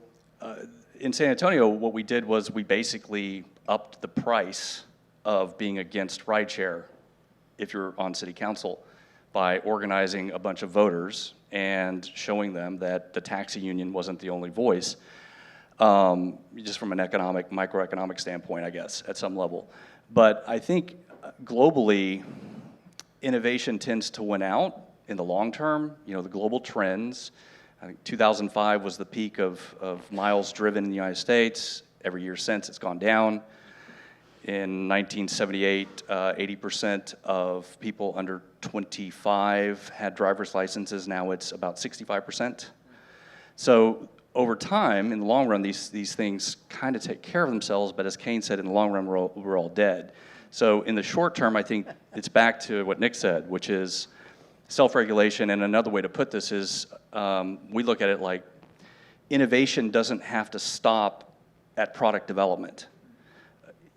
in San Antonio, what we did was we basically upped the price of being against rideshare if you're on city council by organizing a bunch of voters and showing them that the taxi union wasn't the only voice. Just from an microeconomic standpoint, I guess, at some level. But I think globally, innovation tends to win out in the long term. The global trends, I think 2005 was the peak of miles driven in the United States. Every year since, it's gone down. In 1978, 80% of people under 25 had driver's licenses. Now it's about 65%. So over time, in the long run, these things kind of take care of themselves, but as Kane said, in the long run, we're all dead. So in the short term, I think it's back to what Nick said, which is self-regulation. And another way to put this is we look at it like innovation doesn't have to stop at product development.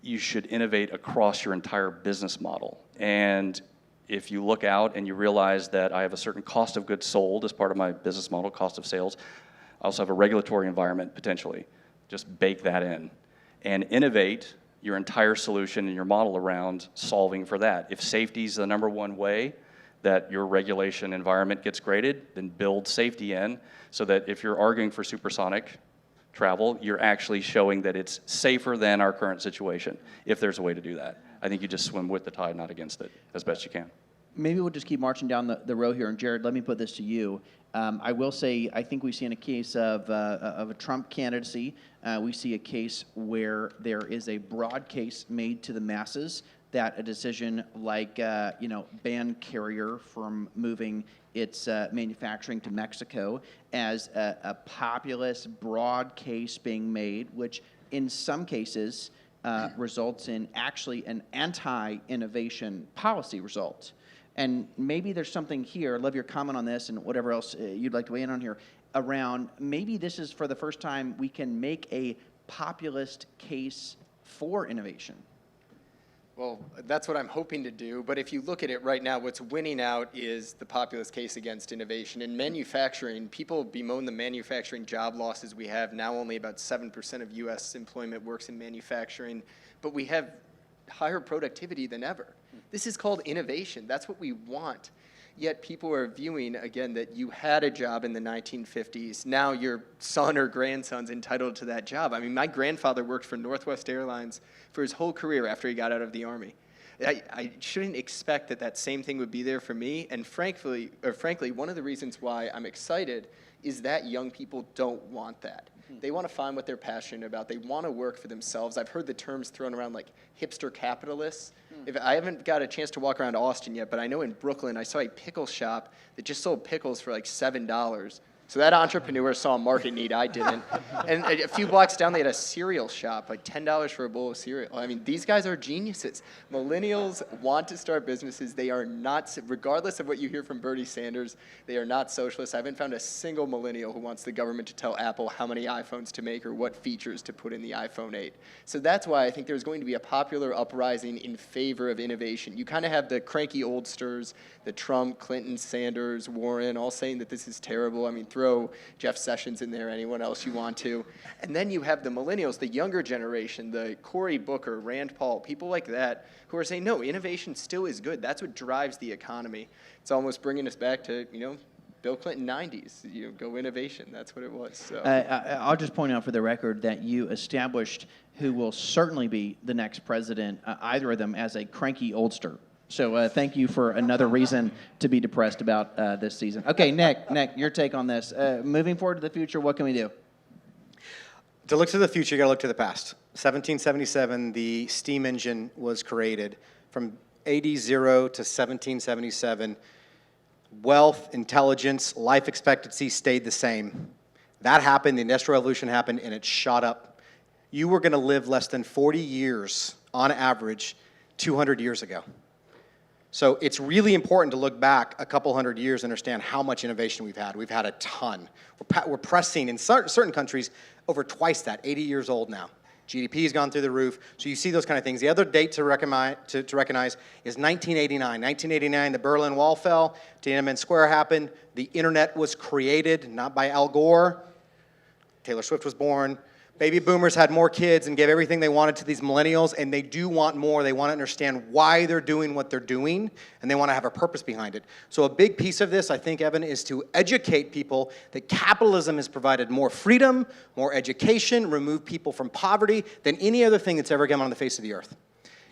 You should innovate across your entire business model. And if you look out and you realize that I have a certain cost of goods sold as part of my business model, cost of sales, I also have a regulatory environment potentially. Just bake that in and innovate your entire solution and your model around solving for that. If safety is the #1 way that your regulation environment gets graded, then build safety in so that if you're arguing for supersonic travel, you're actually showing that it's safer than our current situation, if there's a way to do that. I think you just swim with the tide, not against it, as best you can. Maybe we'll just keep marching down the row here. And Jared, let me put this to you. I will say, I think we see in a case of a Trump candidacy, we see a case where there is a broad case made to the masses that a decision like, ban Carrier from moving its manufacturing to Mexico as a populist, broad case being made, which in some cases results in actually an anti-innovation policy result. And maybe there's something here, I'd love your comment on this and whatever else you'd like to weigh in on here, around maybe this is for the first time we can make a populist case for innovation. Well, that's what I'm hoping to do. But if you look at it right now, what's winning out is the populist case against innovation. In manufacturing, people bemoan the manufacturing job losses we have. Now only about 7% of U.S. employment works in manufacturing, but we have higher productivity than ever. This is called innovation. That's what we want. Yet people are viewing, again, that you had a job in the 1950s. Now your son or grandson's entitled to that job. I mean, my grandfather worked for Northwest Airlines for his whole career after he got out of the Army. I shouldn't expect that that same thing would be there for me. And frankly, one of the reasons why I'm excited is that young people don't want that. They want to find what they're passionate about. They want to work for themselves. I've heard the terms thrown around like hipster capitalists. If I haven't got a chance to walk around Austin yet, but I know in Brooklyn I saw a pickle shop that just sold pickles for like $7. So that entrepreneur saw a market need, I didn't. And a few blocks down, they had a cereal shop, like $10 for a bowl of cereal. I mean, these guys are geniuses. Millennials want to start businesses. They are not, regardless of what you hear from Bernie Sanders, they are not socialists. I haven't found a single millennial who wants the government to tell Apple how many iPhones to make or what features to put in the iPhone 8. So that's why I think there's going to be a popular uprising in favor of innovation. You kind of have the cranky oldsters, the Trump, Clinton, Sanders, Warren, all saying that this is terrible. I mean, throw Jeff Sessions in there, anyone else you want to. And then you have the millennials, the younger generation, the Cory Booker, Rand Paul, people like that who are saying, no, innovation still is good. That's what drives the economy. It's almost bringing us back to, Bill Clinton 90s, go innovation. That's what it was. So. I'll just point out for the record that you established who will certainly be the next president, either of them, as a cranky oldster. So thank you for another reason to be depressed about this season. Okay, Nick, your take on this. Moving forward to the future, what can we do? To look to the future, you got to look to the past. 1777, the steam engine was created. From AD 0 to 1777, wealth, intelligence, life expectancy stayed the same. That happened, the Industrial Revolution happened, and it shot up. You were going to live less than 40 years on average 200 years ago. So it's really important to look back a couple hundred years and understand how much innovation we've had. We've had a ton. We're pressing, in certain countries, over twice that, 80 years old now. GDP has gone through the roof. So you see those kind of things. The other date to recognize is 1989. 1989, the Berlin Wall fell, Tiananmen Square happened, the internet was created, not by Al Gore. Taylor Swift was born. Baby boomers had more kids and gave everything they wanted to these millennials, and they do want more. They want to understand why they're doing what they're doing, and they want to have a purpose behind it. So a big piece of this, I think, Evan, is to educate people that capitalism has provided more freedom, more education, removed people from poverty than any other thing that's ever come on the face of the earth.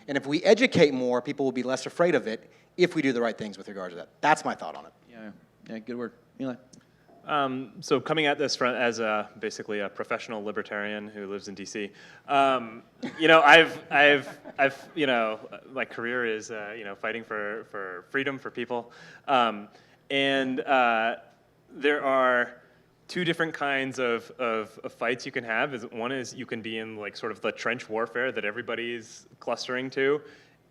And if we educate more, people will be less afraid of it if we do the right things with regard to that. That's my thought on it. Yeah, good word. Eli? So coming at this front as basically a professional libertarian who lives in DC, my career is fighting for freedom for people, and there are two different kinds of fights you can have. One is you can be in like sort of the trench warfare that everybody's clustering to,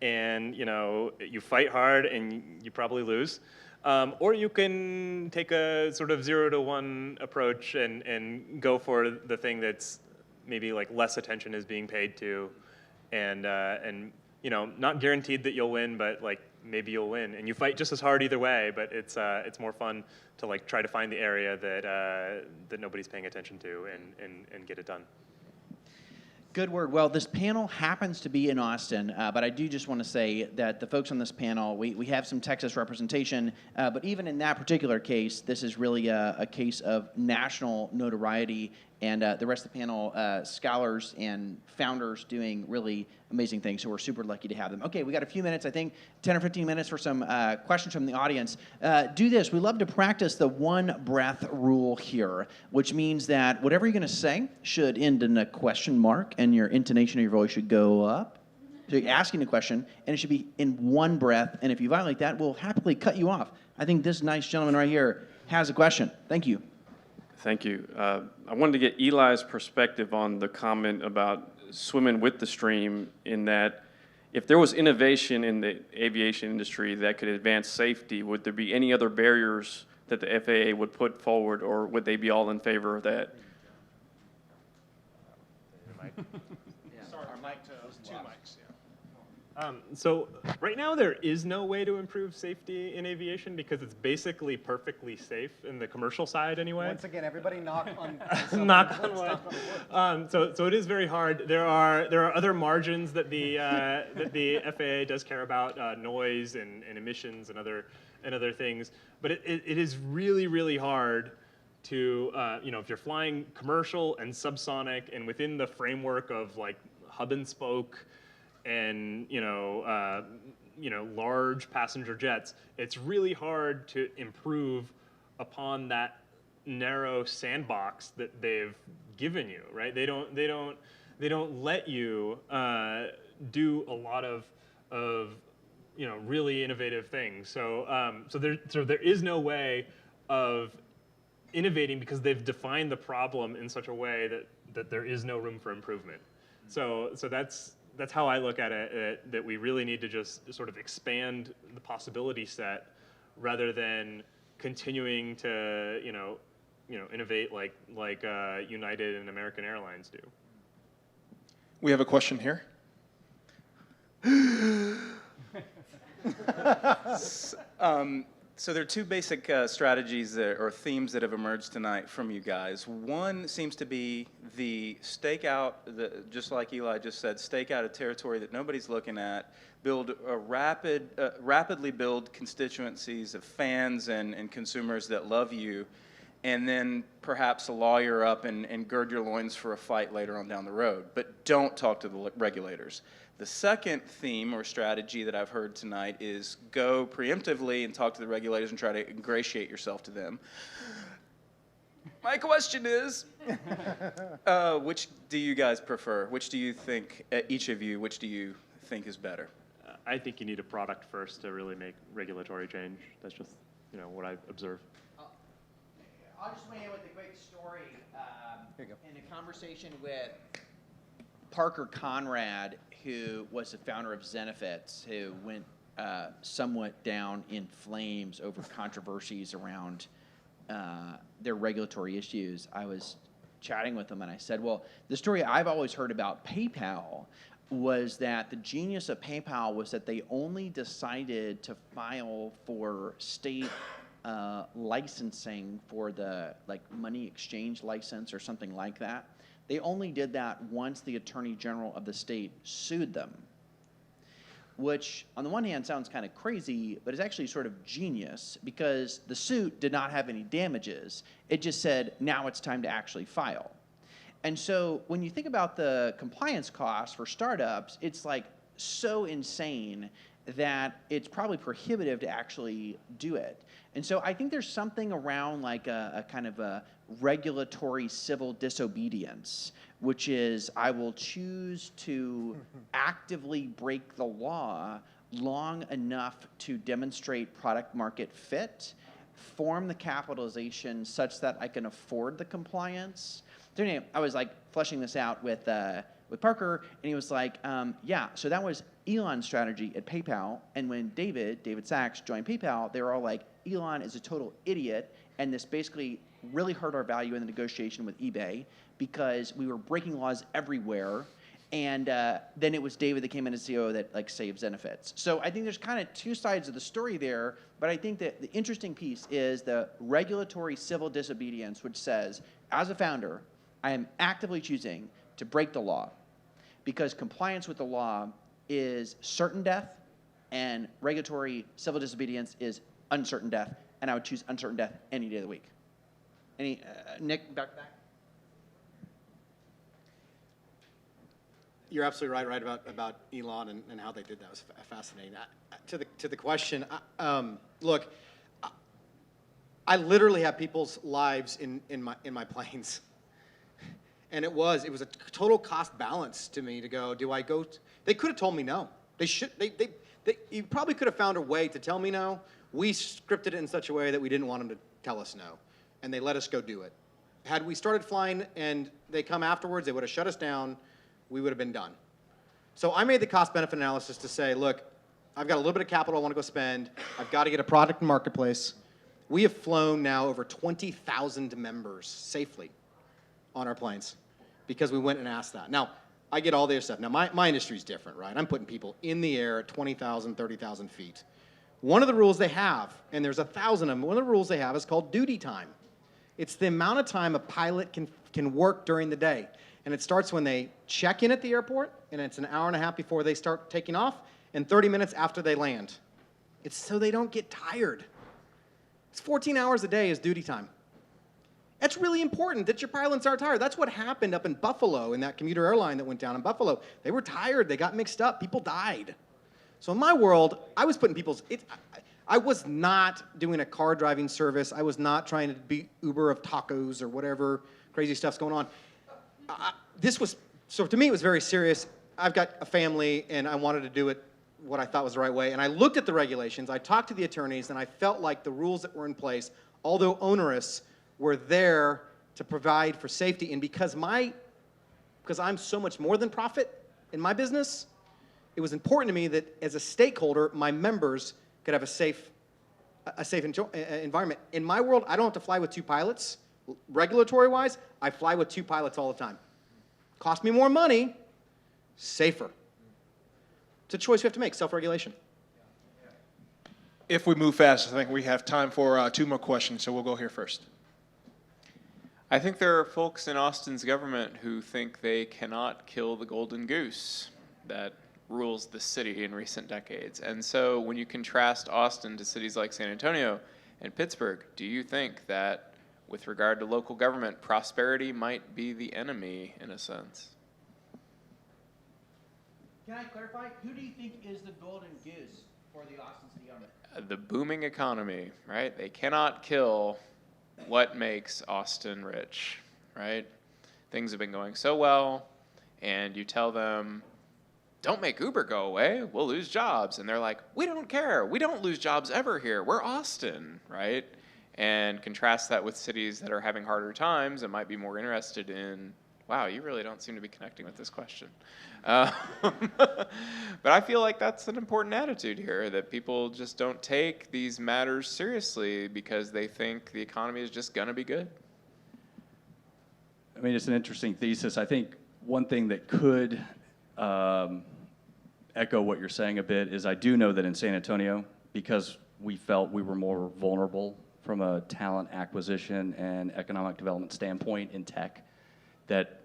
and you fight hard and you probably lose. Or you can take a sort of 0 to 1 approach and go for the thing that's maybe like less attention is being paid to, and not guaranteed that you'll win, but like maybe you'll win, and you fight just as hard either way. But it's more fun to like try to find the area that nobody's paying attention to and get it done. Good word. Well, this panel happens to be in Austin, but I do just want to say that the folks on this panel, we have some Texas representation, but even in that particular case, this is really a case of national notoriety and the rest of the panel, scholars and founders doing really amazing things. So we're super lucky to have them. Okay, we got a few minutes, I think 10 or 15 minutes for some questions from the audience. Do this. We love to practice the one breath rule here, which means that whatever you're going to say should end in a question mark, and your intonation of your voice should go up. So you're asking a question, and it should be in one breath. And if you violate that, we'll happily cut you off. I think this nice gentleman right here has a question. Thank you. Thank you. I wanted to get Eli's perspective on the comment about swimming with the stream, in that if there was innovation in the aviation industry that could advance safety, would there be any other barriers that the FAA would put forward, or would they be all in favor of that? So right now there is no way to improve safety in aviation because it's basically perfectly safe in the commercial side anyway. Once again, everybody knock on Knock on wood. So it is very hard. There are other margins that the FAA does care about, noise and emissions and other things. But it is really hard to if you're flying commercial and subsonic and within the framework of like hub and spoke and large passenger jets, it's really hard to improve upon that narrow sandbox that they've given you, right? They don't let you do a lot of really innovative things. So there is no way of innovating because they've defined the problem in such a way that there is no room for improvement. So that's how I look at it, that we really need to just sort of expand the possibility set rather than continuing to, innovate like United and American Airlines do. We have a question here. So there are two basic strategies or themes that have emerged tonight from you guys. One seems to be the stake out, just like Eli just said, stake out a territory that nobody's looking at, build a rapidly build constituencies of fans and consumers that love you, and then perhaps lawyer up and gird your loins for a fight later on down the road. But don't talk to the regulators. The second theme or strategy that I've heard tonight is go preemptively and talk to the regulators and try to ingratiate yourself to them. My question is, which do you guys prefer? Which do you think, each of you, which do you think is better? I think you need a product first to really make regulatory change. That's just what I observe. I'll just weigh in with a quick story. In a conversation with Parker Conrad, who was the founder of Zenefits, who went somewhat down in flames over controversies around their regulatory issues. I was chatting with him and I said, well, the story I've always heard about PayPal was that the genius of PayPal was that they only decided to file for state licensing for the money exchange license or something like that. They only did that once the Attorney General of the state sued them, which on the one hand sounds kind of crazy, but is actually sort of genius because the suit did not have any damages. It just said, now it's time to actually file. And so when you think about the compliance costs for startups, it's so insane that it's probably prohibitive to actually do it. And so I think there's something around a kind of a regulatory civil disobedience, which is I will choose to actively break the law long enough to demonstrate product market fit, form the capitalization such that I can afford the compliance. So anyway, I was fleshing this out with Parker, and he was yeah, so that was Elon's strategy at PayPal. And when David Sachs joined PayPal, they were all like, Elon is a total idiot, and this basically really hurt our value in the negotiation with eBay because we were breaking laws everywhere. And then it was David that came in as CEO that saved Zenefits. So I think there's kind of two sides of the story there, but I think that the interesting piece is the regulatory civil disobedience, which says, as a founder, I am actively choosing to break the law because compliance with the law is certain death and regulatory civil disobedience is uncertain death, and I would choose uncertain death any day of the week. Nick, back to back? you're absolutely right about Elon and how they did that. It was fascinating. To the question, look, I literally have people's lives in my planes, and it was a total cost balance to me to go. Do I go? They could have told me no. They should. You probably could have found a way to tell me no. We scripted it in such a way that we didn't want them to tell us no, and they let us go do it. Had we started flying and they come afterwards, they would have shut us down. We would have been done. So I made the cost-benefit analysis to say, look, I've got a little bit of capital I want to go spend. I've got to get a product in marketplace. We have flown now over 20,000 members safely on our planes because we went and asked that. Now, I get all their stuff. Now, my industry is different, right? I'm putting people in the air at 20,000, 30,000 feet. One of the rules they have, and there's 1,000 of them, one of the rules they have is called duty time. It's the amount of time a pilot can work during the day. And it starts when they check in at the airport, and it's an hour and a half before they start taking off, and 30 minutes after they land. It's so they don't get tired. It's 14 hours a day is duty time. That's really important that your pilots aren't tired. That's what happened up in Buffalo in that commuter airline that went down in Buffalo. They were tired. They got mixed up. People died. So in my world, I was putting I was not doing a car driving service. I was not trying to be Uber of tacos or whatever crazy stuff's going on. So to me, it was very serious. I've got a family, and I wanted to do it what I thought was the right way. And I looked at the regulations, I talked to the attorneys, and I felt like the rules that were in place, although onerous, were there to provide for safety. And because I'm so much more than profit in my business, it was important to me that as a stakeholder, my members could have a safe environment. In my world, I don't have to fly with 2 pilots. Regulatory-wise, I fly with 2 pilots all the time. Cost me more money, safer. It's a choice we have to make, self-regulation. If we move fast, I think we have time for 2 more questions, so we'll go here first. I think there are folks in Austin's government who think they cannot kill the golden goose that rules the city in recent decades. And so when you contrast Austin to cities like San Antonio and Pittsburgh, do you think that with regard to local government, prosperity might be the enemy in a sense? Can I clarify? Who do you think is the golden goose for the Austin City government? The booming economy, right? They cannot kill what makes Austin rich, right? Things have been going so well, and you tell them, don't make Uber go away, we'll lose jobs. And they're like, we don't care, we don't lose jobs ever here, we're Austin, right? And contrast that with cities that are having harder times and might be more interested in, wow, you really don't seem to be connecting with this question. But I feel like that's an important attitude here, that people just don't take these matters seriously because they think the economy is just gonna be good. I mean, it's an interesting thesis. I think one thing that could echo what you're saying a bit is I do know that in San Antonio, because we felt we were more vulnerable from a talent acquisition and economic development standpoint in tech, that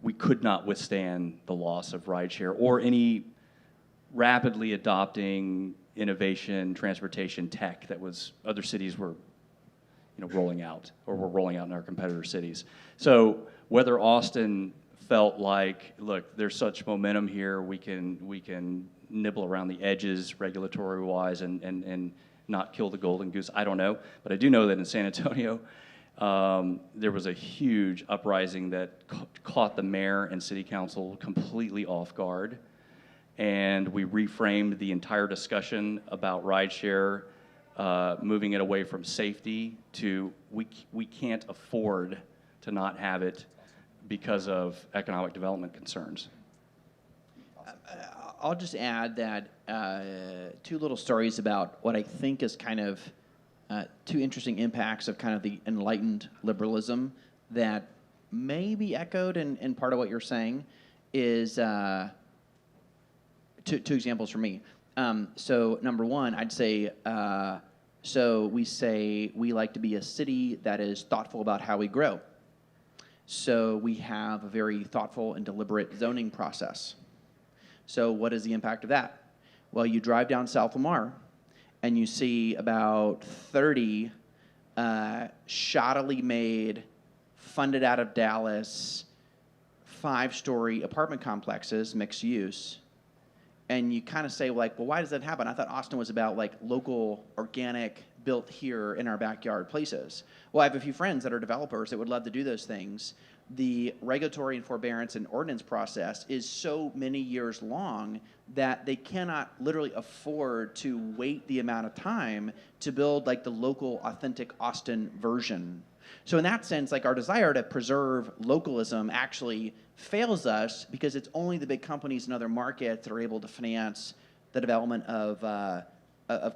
we could not withstand the loss of rideshare or any rapidly adopting innovation, transportation tech that was other cities were rolling out or were rolling out in our competitor cities. So whether Austin felt like, look, there's such momentum here, we can nibble around the edges regulatory-wise and not kill the golden goose, I don't know. But I do know that in San Antonio, there was a huge uprising that caught the mayor and city council completely off guard. And we reframed the entire discussion about rideshare, moving it away from safety to we can't afford to not have it because of economic development concerns. I'll just add that 2 little stories about what I think is kind of 2 interesting impacts of kind of the enlightened liberalism that may be echoed in part of what you're saying is 2 examples for me. So number 1, I'd say, so we say we like to be a city that is thoughtful about how we grow. So we have a very thoughtful and deliberate zoning process. So what is the impact of that? Well, you drive down South Lamar, and you see about 30 shoddily made, funded out of Dallas, 5-story apartment complexes, mixed use, and you kind of say, like, well, why does that happen? I thought Austin was about, like, local, organic, built here in our backyard places. Well, I have a few friends that are developers that would love to do those things. The regulatory and forbearance and ordinance process is so many years long that they cannot literally afford to wait the amount of time to build, like, the local, authentic Austin version. So in that sense, like, our desire to preserve localism actually fails us because it's only the big companies in other markets that are able to finance the development of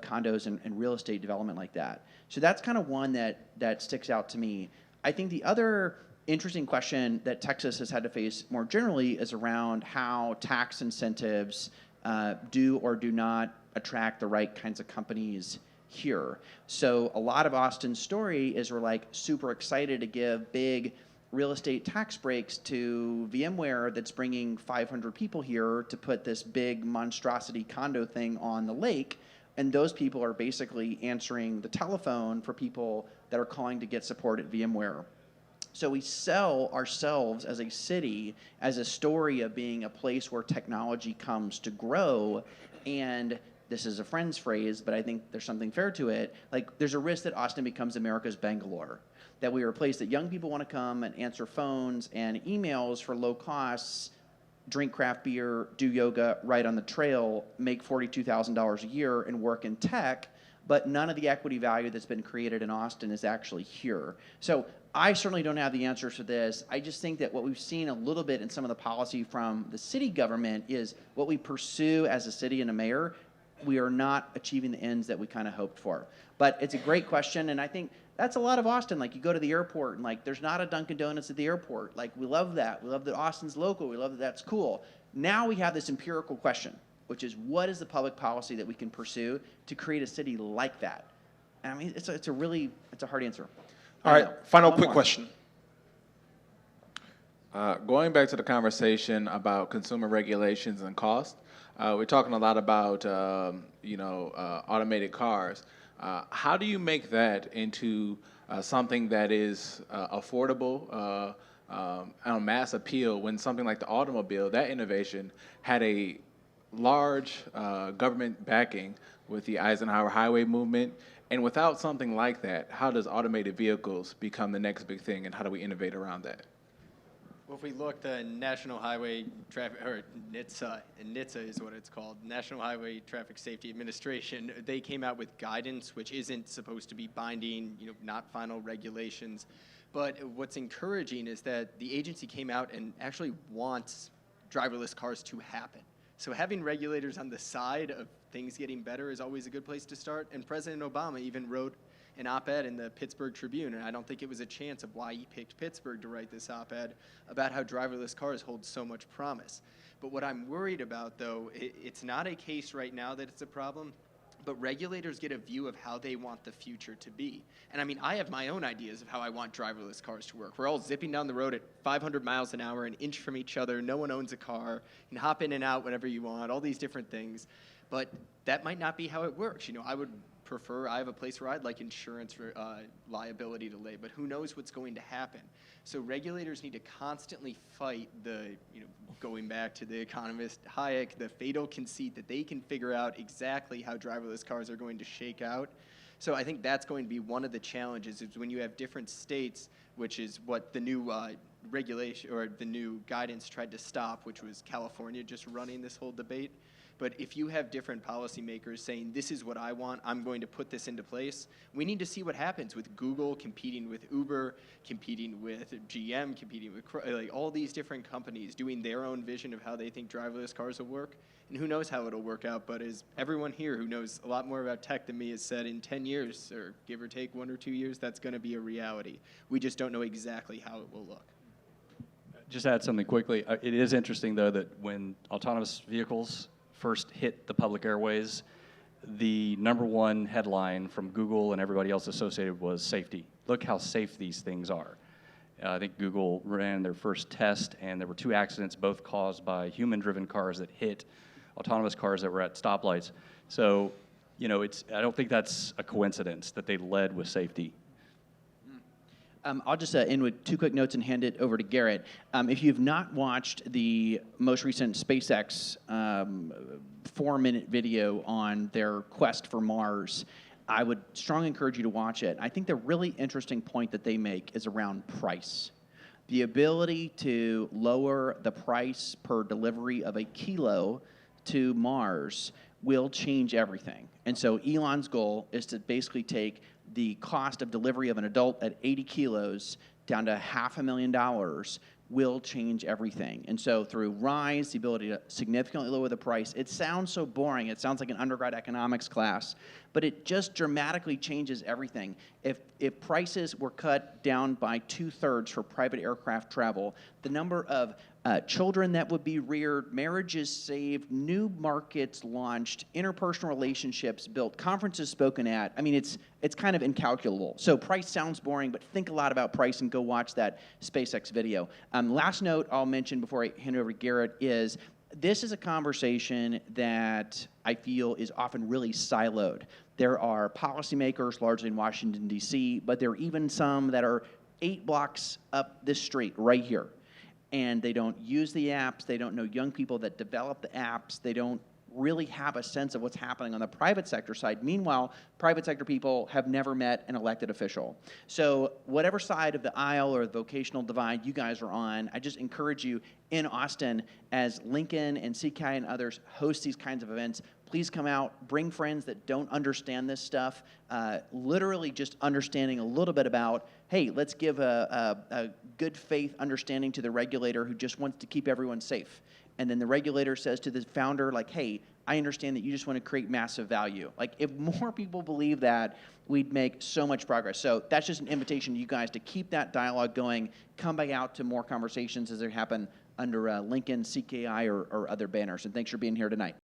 condos and real estate development like that. So that's kind of one that sticks out to me. I think the other interesting question that Texas has had to face more generally is around how tax incentives do or do not attract the right kinds of companies here. So a lot of Austin's story is we're, like, super excited to give big real estate tax breaks to VMware that's bringing 500 people here to put this big monstrosity condo thing on the lake. And those people are basically answering the telephone for people that are calling to get support at VMware. So we sell ourselves as a city as a story of being a place where technology comes to grow. And this is a friend's phrase, but I think there's something fair to it. Like, there's a risk that Austin becomes America's Bangalore, that we are a place that young people want to come and answer phones and emails for low costs, drink craft beer, do yoga, ride on the trail, make $42,000 a year, and work in tech, but none of the equity value that's been created in Austin is actually here. So I certainly don't have the answers for this. I just think that what we've seen a little bit in some of the policy from the city government is what we pursue as a city and a mayor, we are not achieving the ends that we kind of hoped for. But it's a great question, and I think that's a lot of Austin. Like, you go to the airport, and, like, there's not a Dunkin' Donuts at the airport. Like, we love that. We love that Austin's local. We love that that's cool. Now we have this empirical question, which is, what is the public policy that we can pursue to create a city like that? And I mean, it's a hard answer. All right, final One quick more. question. Going back to the conversation about consumer regulations and cost, we're talking a lot about automated cars. How do you make that into something that is affordable, on mass appeal, when something like the automobile, that innovation had a large government backing with the Eisenhower Highway movement? And without something like that, how does automated vehicles become the next big thing, and how do we innovate around that? Well, if we look, the National Highway Traffic, or NHTSA, and NHTSA is what it's called, National Highway Traffic Safety Administration, they came out with guidance, which isn't supposed to be binding, not final regulations. But what's encouraging is that the agency came out and actually wants driverless cars to happen. So having regulators on the side of things getting better is always a good place to start. And President Obama even wrote an op-ed in the Pittsburgh Tribune, and I don't think it was a chance of why he picked Pittsburgh to write this op-ed about how driverless cars hold so much promise. But what I'm worried about, though, it's not a case right now that it's a problem, but regulators get a view of how they want the future to be. And I mean, I have my own ideas of how I want driverless cars to work. We're all zipping down the road at 500 miles an hour, an inch from each other. No one owns a car. You can hop in and out whenever you want, all these different things. But that might not be how it works. I would prefer, I have a place where I'd like insurance for liability delay, but who knows what's going to happen. So regulators need to constantly fight the, going back to the economist Hayek, the fatal conceit that they can figure out exactly how driverless cars are going to shake out. So I think that's going to be one of the challenges, is when you have different states, which is what the new regulation or the new guidance tried to stop, which was California just running this whole debate. But if you have different policymakers saying, this is what I want, I'm going to put this into place, we need to see what happens with Google competing with Uber, competing with GM, competing with like all these different companies doing their own vision of how they think driverless cars will work. And who knows how it'll work out, but as everyone here who knows a lot more about tech than me has said, in 10 years, or give or take 1 or 2 years, that's going to be a reality. We just don't know exactly how it will look. Just add something quickly. It is interesting, though, that when autonomous vehicles first hit the public airways, the #1 headline from Google and everybody else associated was safety. Look how safe these things are. I think Google ran their first test, and there were 2 accidents, both caused by human-driven cars that hit autonomous cars that were at stoplights. So, I don't think that's a coincidence that they led with safety. I'll just end with 2 quick notes and hand it over to Garrett. If you've not watched the most recent SpaceX 4-minute video on their quest for Mars, I would strongly encourage you to watch it. I think the really interesting point that they make is around price. The ability to lower the price per delivery of a kilo to Mars will change everything. And so Elon's goal is to basically take the cost of delivery of an adult at 80 kilos down to $500,000 will change everything. And so through RISE, the ability to significantly lower the price, it sounds so boring. It sounds like an undergrad economics class, but it just dramatically changes everything. If prices were cut down by 2/3 for private aircraft travel, the number of children that would be reared, marriages saved, new markets launched, interpersonal relationships built, conferences spoken at. I mean, it's kind of incalculable. So price sounds boring, but think a lot about price and go watch that SpaceX video. Last note I'll mention before I hand it over to Garrett is this is a conversation that I feel is often really siloed. There are policymakers, largely in Washington, D.C., but there are even some that are 8 blocks up this street right here. And they don't use the apps. They don't know young people that develop the apps. They don't really have a sense of what's happening on the private sector side. Meanwhile, private sector people have never met an elected official. So whatever side of the aisle or the vocational divide you guys are on, I just encourage you in Austin, as Lincoln and CKI and others host these kinds of events, please come out, bring friends that don't understand this stuff, literally just understanding a little bit about, hey, let's give a good faith understanding to the regulator who just wants to keep everyone safe. And then the regulator says to the founder, like, hey, I understand that you just want to create massive value. Like, if more people believe that, we'd make so much progress. So that's just an invitation to you guys to keep that dialogue going. Come back out to more conversations as they happen under Lincoln, CKI, or other banners. And thanks for being here tonight.